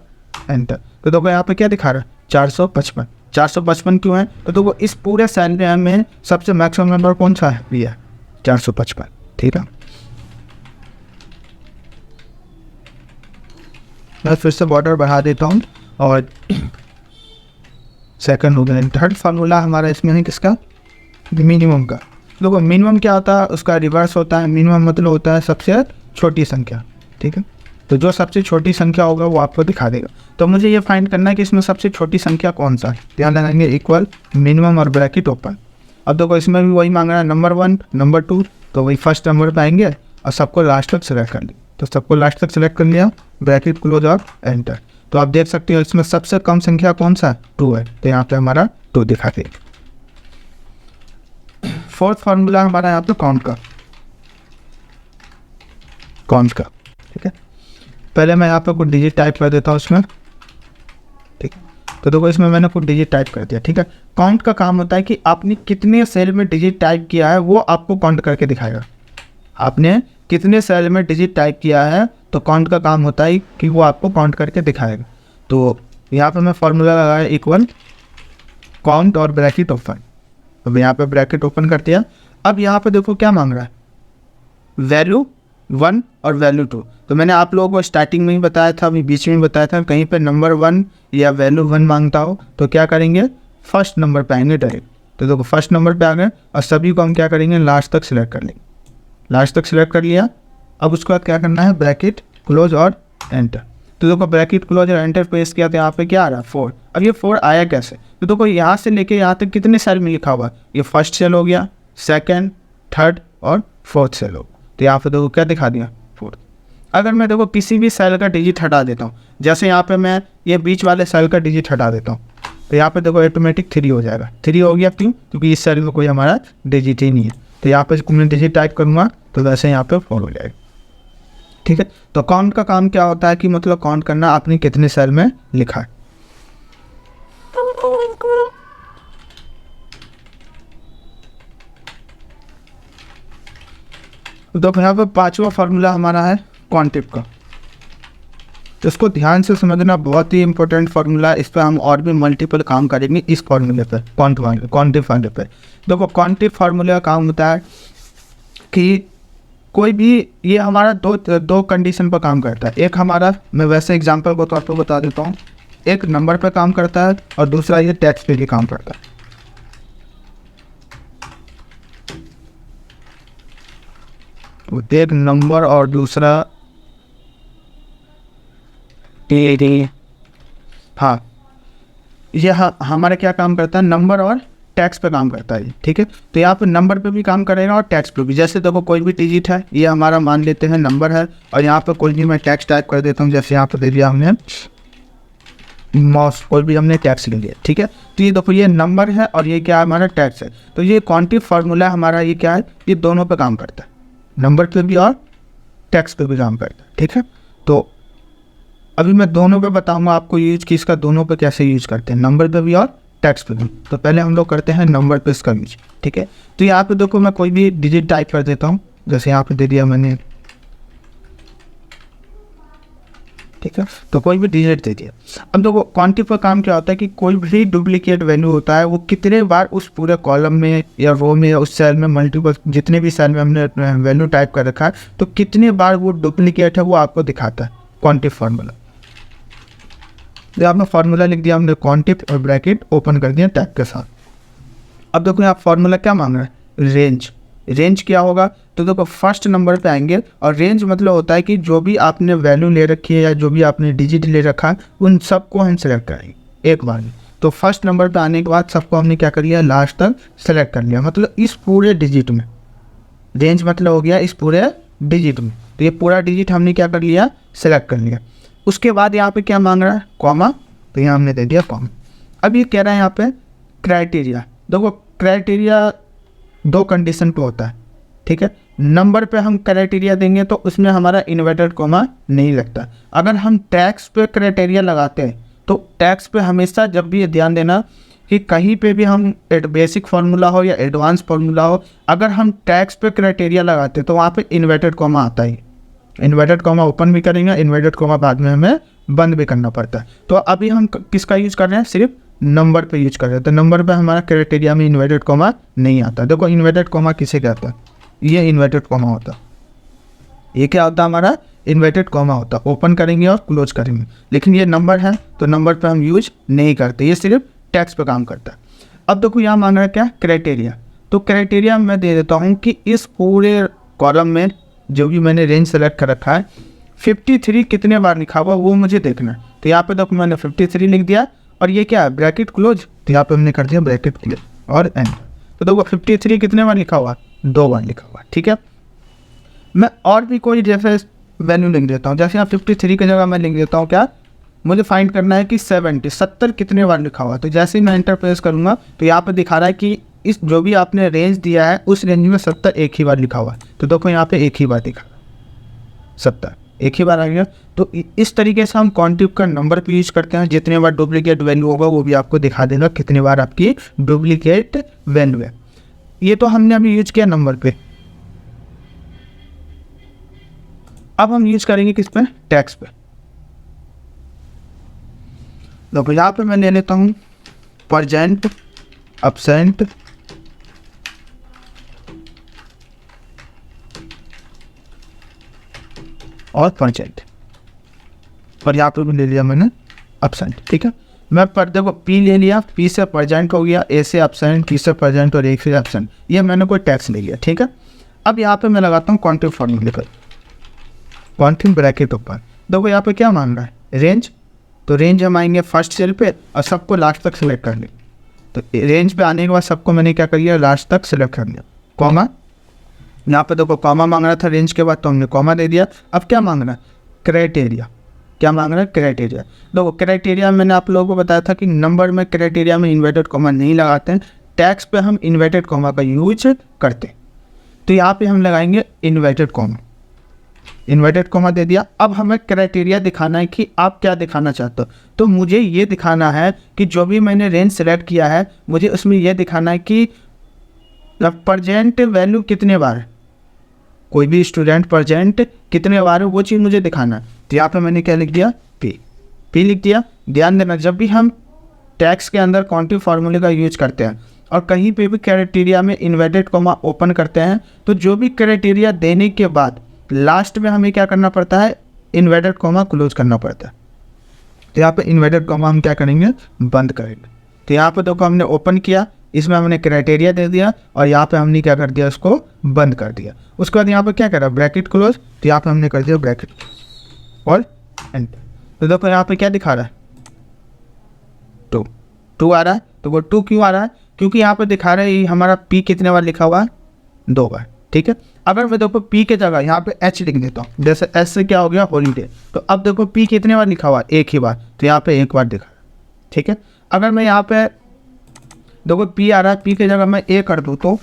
[SPEAKER 1] एंटर। तो देखो यहाँ पे क्या दिखा रहा है 455। 455 क्यों है, तो देखो इस पूरे सेल में सबसे मैक्सिमम नंबर कौन सा है, ये 455। ठीक है, मैं फिर से बॉर्डर बढ़ा देता हूँ और सेकंड हो गया। थर्ड फार्मूला हमारा इसमें है किसका, मिनिमम का। देखो मिनिमम क्या होता है, उसका रिवर्स होता है। मिनिमम मतलब होता है सबसे छोटी संख्या, ठीक है। तो जो सबसे छोटी संख्या होगा वो आपको दिखा देगा। तो मुझे ये फाइंड करना है कि इसमें सबसे छोटी संख्या कौन सा है। ध्यान लगाएंगे इक्वल, मिनिमम और ब्रैकेट ओपन। अब देखो इसमें भी वही मांग रहा है नंबर 1 नंबर 2, तो वही फर्स्ट नंबर पे आएंगे और सबको लास्ट तक सिलेक्ट कर लिया। तो सबको लास्ट तक सिलेक्ट कर लिया, ब्रैकेट क्लोज और एंटर। तो आप देख सकते हो इसमें सबसे कम संख्या कौन सा 2 है, तो यहाँ पे हमारा 2 दिखा दे। फोर्थ फार्मूला हमारा यहाँ पे काउंट का, ठीक है। पहले मैं यहाँ पे कुछ डिजिट टाइप कर देता हूँ इसमें, ठीक है। तो देखो इसमें मैंने कुछ डिजिट टाइप कर दिया, ठीक है। काउंट का काम होता है कि आपने कितने सेल में डिजिट टाइप किया है वो आपको काउंट करके दिखाएगा। आपने कितने सेल में डिजिट टाइप किया है तो काउंट का काम होता है कि वो आपको काउंट करके दिखाएगा। तो यहाँ पे मैं फार्मूला लगाया इक्वल काउंट और ब्रैकेट ओपन। अब यहाँ पे ब्रैकेट ओपन कर दिया। अब यहाँ पे देखो क्या मांग रहा है, वैल्यू 1 और वैल्यू 2। तो मैंने आप लोगों को स्टार्टिंग में ही बताया था, अभी बीच में ही बताया था, कहीं पे नंबर 1 या वैल्यू 1 मांगता हो तो क्या करेंगे, फर्स्ट नंबर पे आएंगे डायरेक्ट। तो देखो फर्स्ट नंबर पे आ गए और सभी को हम क्या करेंगे, लास्ट तक सिलेक्ट कर लेंगे। लास्ट तक सिलेक्ट कर लिया। अब उसके बाद क्या करना है, ब्रैकेट क्लोज और एंटर। तो देखो ब्रैकेट क्लोज और एंटर प्रेस किया तो यहाँ पे क्या आ रहा है 4। अब ये 4 आया कैसे, तो देखो यहाँ से लेके यहाँ तक कितने सेल में लिखा हुआ है, ये फर्स्ट सेल हो गया, सेकंड, थर्ड और फोर्थ सेल हो। तो यहाँ पे देखो क्या दिखा दिया 4। अगर मैं देखो किसी भी सेल का डिजिट हटा देता हूँ, जैसे यहाँ पे मैं ये बीच वाले सेल का डिजिट हटा देता हूँ, तो यहाँ पे देखो ऑटोमेटिक 3 हो जाएगा। 3 हो गया क्यों, क्योंकि इस सेल में कोई हमारा डिजिट ही नहीं है। तो यहाँ पे मैं डिजिट टाइप करूँगा तो वैसे यहाँ पे 4 हो जाएगा, ठीक है। तो काउंट का काम क्या होता है कि मतलब काउंट करना आपने कितने सेल में लिखा है। तो यहाँ पे 5वां फार्मूला हमारा है क्वांटिव का। तो इसको ध्यान से समझना, बहुत ही इंपॉर्टेंट फार्मूला है। इस पर हम और भी मल्टीपल काम करेंगे इस फार्मूले पर, क्वांटिव फार्मूले पर। देखो क्वांटिव फार्मूले का काम होता है कि कोई भी, ये हमारा दो कंडीशन पर काम करता है। एक हमारा, मैं वैसे एग्जांपल को तौर पर बता देता हूँ, एक नंबर पे काम करता है और दूसरा ये टेक्स्ट पे भी काम करता है। एक नंबर और दूसरा हाँ, ये हमारा क्या काम करता है, नंबर और टैक्स पे काम करता है, ठीक है। तो यहाँ पे नंबर पे भी काम करेगा और टैक्स पे भी। जैसे देखो कोई भी डिजिट है, ये हमारा मान लेते हैं नंबर है, और यहाँ पे कोई भी मैं टैक्स टाइप कर देता हूँ। जैसे यहाँ पे दे दिया हमने माउस, कोई भी हमने टैक्स ले लिया, ठीक है। तो ये देखो ये नंबर है और ये क्या है, हमारा टैक्स है। तो ये क्वांटिव फार्मूला हमारा, ये क्या है, ये दोनों पे काम करता है, नंबर पे भी और टैक्स पे भी काम करता है, ठीक है। तो अभी मैं दोनों पे बताऊंगा आपको यूज कि इसका दोनों पे कैसे यूज करते हैं, नंबर पे भी और टैक्स पे भी। तो पहले हम लोग करते हैं नंबर पे इसका यूज, ठीक है। तो यहाँ पे देखो मैं कोई भी डिजिट टाइप कर देता हूँ, जैसे यहाँ पे दे दिया मैंने, ठीक है। तो कोई भी डिजिट दे दिया। अब देखो क्वांटिव का काम क्या होता है कि कोई भी डुप्लीकेट वैल्यू होता है वो कितने बार उस पूरे कॉलम में या रो में या उस सेल में, मल्टीपल जितने भी सेल में हमने वैल्यू टाइप कर रखा है, तो कितने बार वो डुप्लीकेट है वो आपको दिखाता है क्वांटिव फार्मूला। तो आपने फार्मूला लिख दिया हमने क्वांटिव और ब्रैकेट ओपन कर दिया टैग के साथ। अब देखो यहाँ फार्मूला क्या मांग रहा है, रेंज। रेंज क्या होगा, तो देखो फर्स्ट नंबर पे आएंगे, और रेंज मतलब होता है कि जो भी आपने वैल्यू ले रखी है या जो भी आपने डिजिट ले रखा है उन सबको हम सेलेक्ट करेंगे एक बार में। तो फर्स्ट नंबर पे आने के बाद सबको हमने क्या कर लिया, लास्ट तक सेलेक्ट कर लिया, मतलब इस पूरे डिजिट में। रेंज मतलब हो गया इस पूरे डिजिट में। तो ये पूरा डिजिट हमने क्या कर लिया, सेलेक्ट कर लिया। उसके बाद यहाँ पे क्या मांग रहा है, कॉमा। तो यहाँ हमने दे दिया कॉमा। अब ये कह रहा है यहाँ पे क्राइटेरिया। देखो क्राइटेरिया 2 कंडीशन पे होता है, ठीक है। नंबर पे हम क्राइटेरिया देंगे तो उसमें हमारा इन्वर्टेड कॉमा नहीं लगता। अगर हम टैक्स पे क्राइटेरिया लगाते हैं तो टैक्स पे हमेशा जब भी ये ध्यान देना कि कहीं पे भी हम बेसिक फार्मूला हो या एडवांस फार्मूला हो, अगर हम टैक्स पे क्राइटेरिया लगाते हैं तो वहाँ पे इन्वर्टेड कॉमा आता है। इन्वर्टेड कॉमा ओपन भी करेंगे, इन्वर्टेड कॉमा बाद में हमें बंद भी करना पड़ता है। तो अभी हम किसका यूज कर रहे हैं, सिर्फ नंबर पे यूज कर रहे हैं। तो नंबर पे हमारा क्राइटेरिया में इन्वर्टेड कॉमा नहीं आता। देखो इन्वर्टेड कॉमा किसे कहता है, ये इन्वर्टेड कॉमा होता है। ये क्या होता है, हमारा इन्वर्टेड कॉमा होता है। ओपन करेंगे और क्लोज करेंगे, लेकिन ये नंबर है तो नंबर पे हम यूज नहीं करते, ये सिर्फ टैक्स पे काम करता है। अब देखो यहाँ मांग रहा है क्या, क्राइटेरिया। तो क्राइटेरिया मैं दे देता हूँ कि इस पूरे कॉलम में जो भी मैंने रेंज सेलेक्ट कर रखा है 53 कितने बार लिखा हुआ वो मुझे देखना है। तो यहाँ पे देखो मैंने 53 लिख दिया और ये क्या है ब्रैकेट क्लोज, तो यहाँ पे हमने कर दिया ब्रैकेट क्लोज और एंटर। तो देखो 53 कितने बार लिखा हुआ, 2 बार लिखा हुआ। ठीक है, मैं और भी कोई जैसे वैल्यू लिख देता हूँ, जैसे यहाँ 53 की जगह मैं लिख देता हूँ क्या, मुझे फाइंड करना है कि 70 कितने बार लिखा हुआ है। तो जैसे ही मैं एंटर प्रेस करूँगा तो यहाँ पे दिखा रहा है कि इस जो भी आपने रेंज दिया है उस रेंज में 70 एक ही बार लिखा हुआ है। तो देखो यहाँ पे एक ही बार दिखा 70 एक ही बार आ गया। तो इस तरीके से हम क्वांटिव का नंबर पे यूज करते हैं। जितने बार डुप्लीकेट वैल्यू होगा वो भी आपको दिखा देगा कितने बार आपकी डुप्लीकेट वैल्यू है। ये तो हमने अभी यूज किया नंबर पे। अब हम यूज करेंगे किस पे, टैक्स पे। देखो यहाँ पे मैं ले लेता हूँ परजेंट, एब्सेंट, और परजेंट, और यहाँ पे भी ले लिया मैंने एब्सेंट। ठीक है, मैं पर देखो पी ले लिया, पी से परजेंट हो गया, ए से एब्सेंट, टी से परजेंट और एक से एब्सेंट, ये मैंने कोई टैक्स ले लिया। ठीक है, अब यहाँ पे मैं लगाता हूँ क्वांटिव फॉर्मूले पर, क्वांटिव ब्रैकेट ऊपर। देखो यहाँ पे क्या मांग रहा है, रेंज। तो रेंज हम आएंगे फर्स्ट सेल पे और सबको लास्ट तक सिलेक्ट कर लें। तो रेंज पे आने के बाद सबको मैंने क्या कर लिया, लास्ट तक सिलेक्ट कर लिया। कॉमा, यहाँ पे देखो कॉमा मांग रहा था रेंज के बाद, तो हमने कॉमा दे दिया। अब क्या मांग रहा है, क्राइटेरिया। क्या मांग रहा है, क्राइटेरिया। देखो क्राइटेरिया मैंने आप लोगों को बताया था कि नंबर में क्राइटेरिया में इन्वर्टेड कॉमा नहीं लगाते हैं, टैक्स पे हम इन्वर्टेड कॉमा का यूज करते हैं। तो यहाँ पे हम लगाएंगे इन्वर्टेड कॉमा, इन्वर्टेड कॉमा दे दिया। अब हमें क्राइटेरिया दिखाना है कि आप क्या दिखाना चाहते हो। तो मुझे ये दिखाना है कि जो भी मैंने रेंज सेलेक्ट किया है मुझे उसमें ये दिखाना है कि परजेंट वैल्यू कितने बार है, कोई भी स्टूडेंट परजेंट कितने बार है वो चीज़ मुझे दिखाना है। तो यहाँ पे मैंने क्या लिख दिया, पी लिख दिया। ध्यान देना, जब भी हम टैक्स के अंदर क्वांटिव फार्मूले का यूज करते हैं और कहीं पे भी क्राइटेरिया में इन्वर्टेड कॉमा ओपन करते हैं, तो जो भी क्राइटेरिया देने के बाद लास्ट में हमें क्या करना पड़ता है, इन्वर्टेड कॉमा क्लोज करना पड़ता है। तो यहाँ पे इन्वर्टेड कॉमा हम क्या करेंगे, बंद करेंगे। तो यहाँ पे देखो हमने ओपन किया, इसमें हमने क्राइटेरिया दे दिया और यहाँ पे हमने क्या कर दिया, इसको बंद कर दिया। उसके बाद यहाँ पे क्या करा, ब्रैकेट क्लोज। तो यहाँ पे हमने कर दिया ब्रैकेट और एंटर। तो देखो यहाँ पे क्या दिखा रहा है, 2 आ रहा है। तो वो 2 क्यों आ रहा है, क्योंकि यहाँ पे दिखा रहा है ये हमारा पी कितने बार लिखा हुआ है, 2 बार। ठीक है, अगर मैं देखो पी के जगह यहाँ पे एच लिख देता हूँ, जैसे एच से क्या हो गया, हॉलीडे। तो अब देखो पी कितने बार लिखा हुआ है, एक ही बार। तो यहाँ पे एक बार दिखा रहा है। ठीक है, अगर मैं यहाँ पे देखो पी आ रहा है, पी के जगह मैं ए कर दूँ तो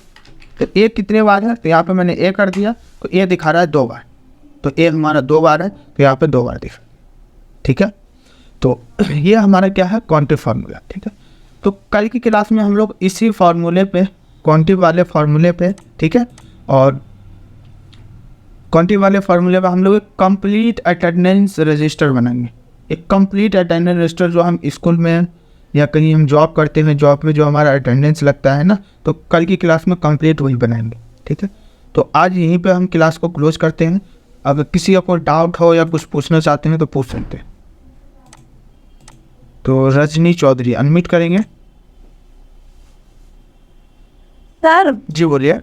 [SPEAKER 1] ए कितने बार है, तो यहाँ पे मैंने ए कर दिया। तो ए दिखा रहा है 2 बार, तो ए हमारा 2 बार है, तो यहाँ पे 2 बार दिखा। ठीक है, तो ये हमारा क्या है, क्वांटिव फार्मूला। ठीक है, तो कल की क्लास में हम लोग इसी फार्मूले पे, क्वांटिव वाले फार्मूले पे, ठीक है, और क्वांटिव वाले फार्मूले पे हम लोग एक कंप्लीट अटेंडेंस रजिस्टर बनाएंगे। एक कंप्लीट अटेंडेंस रजिस्टर जो हम स्कूल में या कहीं हम जॉब करते हैं, जॉब में जो हमारा अटेंडेंस लगता है ना, तो कल की क्लास में कंप्लीट वही बनाएंगे। ठीक है, तो आज यहीं पे हम क्लास को क्लोज करते हैं। अगर किसी का कोई डाउट हो या कुछ पूछना चाहते हैं तो पूछ सकते हैं। तो रजनी चौधरी अनम्यूट करेंगे।
[SPEAKER 2] सर
[SPEAKER 1] जी बोलिए।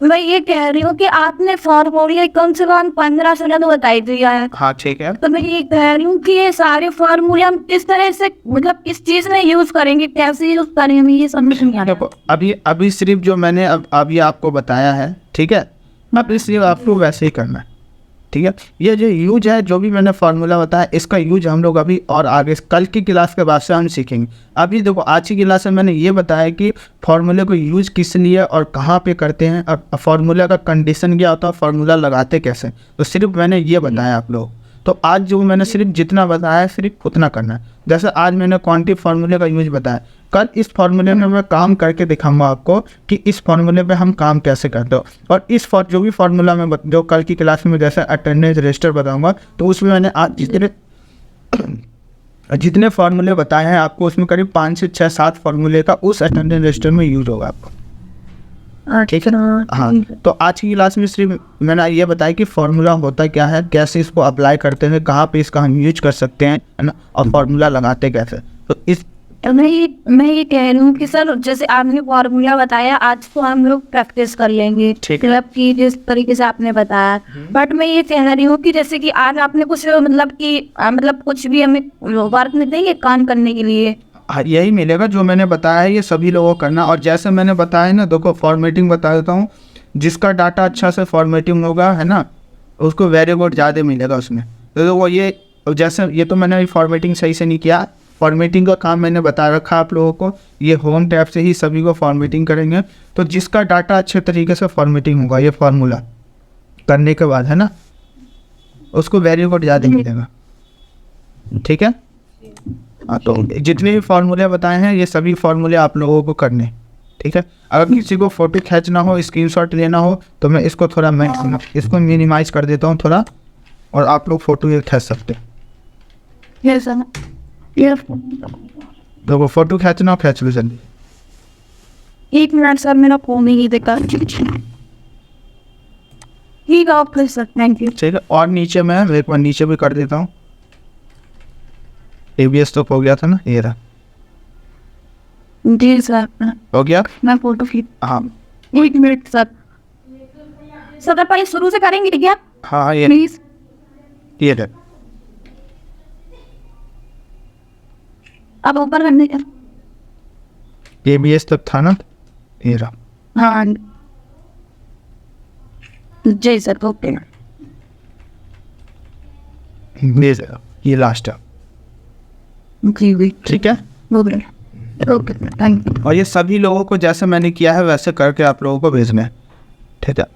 [SPEAKER 2] मैं ये कह रही हूँ कि आपने फार्मूले कम से कम 15 साल तो बताई दिया है।
[SPEAKER 1] हाँ ठीक है,
[SPEAKER 2] तो मैं ये कह रही हूँ कि ये सारे फार्मूले हम किस तरह से, मतलब किस चीज में यूज करेंगे, कैसे यूज करेंगे, ये समझ नहीं आ रहा।
[SPEAKER 1] देखो अभी सिर्फ जो मैंने अभी आपको बताया है, ठीक है, अभी सिर्फ आपको वैसे ही करना है। ठीक है, ये जो यूज है, जो भी मैंने फार्मूला बताया, इसका यूज हम लोग अभी और आगे कल की क्लास के बाद से हम सीखेंगे। अभी देखो आज की क्लास में मैंने ये बताया कि फार्मूले को यूज किस लिए और कहाँ पे करते हैं, और फार्मूला का कंडीशन क्या होता है, फार्मूला लगाते कैसे, तो सिर्फ मैंने ये बताया आप लोग। तो आज जो मैंने सिर्फ जितना बताया है सिर्फ उतना करना है। जैसे आज मैंने क्वांटिव फार्मूले का यूज बताया, कल इस फार्मूले में मैं काम करके दिखाऊंगा आपको कि इस फार्मूले पे हम काम कैसे करते हो। और इस जो भी फार्मूला में जो कल की क्लास में जैसे अटेंडेंस रजिस्टर बताऊंगा, तो उसमें मैंने आज जितने फार्मूले बताए हैं आपको, उसमें करीब 5 से 6 7 फार्मूले का उस अटेंडेंस रजिस्टर में यूज होगा आपको। ठीक है ना। हाँ, तो आज की क्लास में सिर्फ मैंने ये बताया कि फार्मूला होता क्या है, कैसे इसको अप्लाई करते हैं, कहाँ पे इसका हम यूज कर सकते हैं, है ना, और फार्मूला लगाते कैसे। तो इस
[SPEAKER 2] मैं ये कह रही हूँ कि सर जैसे आपने फॉर्मूला बताया आज तो हम लोग प्रैक्टिस कर लेंगे
[SPEAKER 1] ठीक है।
[SPEAKER 2] मतलब कि जिस तरीके से आपने बताया, बट मैं ये कह रही हूँ कि जैसे कि आज आपने कुछ मतलब कि मतलब कुछ भी हमें वर्क नहीं देंगे काम करने के लिए।
[SPEAKER 1] हाँ, यही मिलेगा जो मैंने बताया है, ये सभी लोगों को करना। और जैसे मैंने बताया ना, देखो फॉर्मेटिंग बता देता हूँ, जिसका डाटा अच्छा से फॉर्मेटिंग होगा है ना, उसको वेरिएबल ज़्यादा मिलेगा उसमें। तो देखो ये जैसे ये तो मैंने अभी फॉर्मेटिंग सही से नहीं किया, फॉर्मेटिंग का काम मैंने बता रखा आप लोगों को, ये होम टैब से ही सभी को फॉर्मेटिंग करेंगे। तो जिसका डाटा अच्छे तरीके से फॉर्मेटिंग होगा ये फार्मूला करने के बाद है ना, उसको वेरिएबल ज़्यादा मिलेगा। ठीक है। हाँ, तो जितने भी फार्मूले बताए हैं ये सभी फार्मूले आप लोगों को करने। ठीक है। अगर किसी को फ़ोटो खींचना हो, स्क्रीनशॉट लेना हो, तो मैं इसको थोड़ा इसको मिनिमाइज़ कर देता हूँ थोड़ा, और आप लोग फ़ोटो ये खींच सकते हैं।
[SPEAKER 2] ये सर ये
[SPEAKER 1] देखो फ़ोटो खींचना हो, खींच लो जल्दी।
[SPEAKER 2] 1 मिनट सर, मेरा फोन ही देखा। ठीक है ओके सर, थैंक यू।
[SPEAKER 1] ठीक है। और नीचे मैं एक बार नीचे भी कर देता हूँ। ABS तो हो गया था ना, ये रहा
[SPEAKER 2] जी सर,
[SPEAKER 1] हो गया।
[SPEAKER 2] मैं फोटो खींच।
[SPEAKER 1] हाँ
[SPEAKER 2] 1 मिनट सर, सर पहले शुरू से करेंगे क्या
[SPEAKER 1] हाँ, ये
[SPEAKER 2] प्लीज?
[SPEAKER 1] है।
[SPEAKER 2] अब ऊपर करने का।
[SPEAKER 1] ABS तक था ना, ये रहा।
[SPEAKER 2] हाँ जी सर, ओके।
[SPEAKER 1] ये लास्ट है।
[SPEAKER 2] जी जी
[SPEAKER 1] ठीक है।
[SPEAKER 2] Okay okay, thank you.
[SPEAKER 1] और ये सभी लोगों को जैसे मैंने किया है वैसे करके आप लोगों को भेजना है। ठीक है।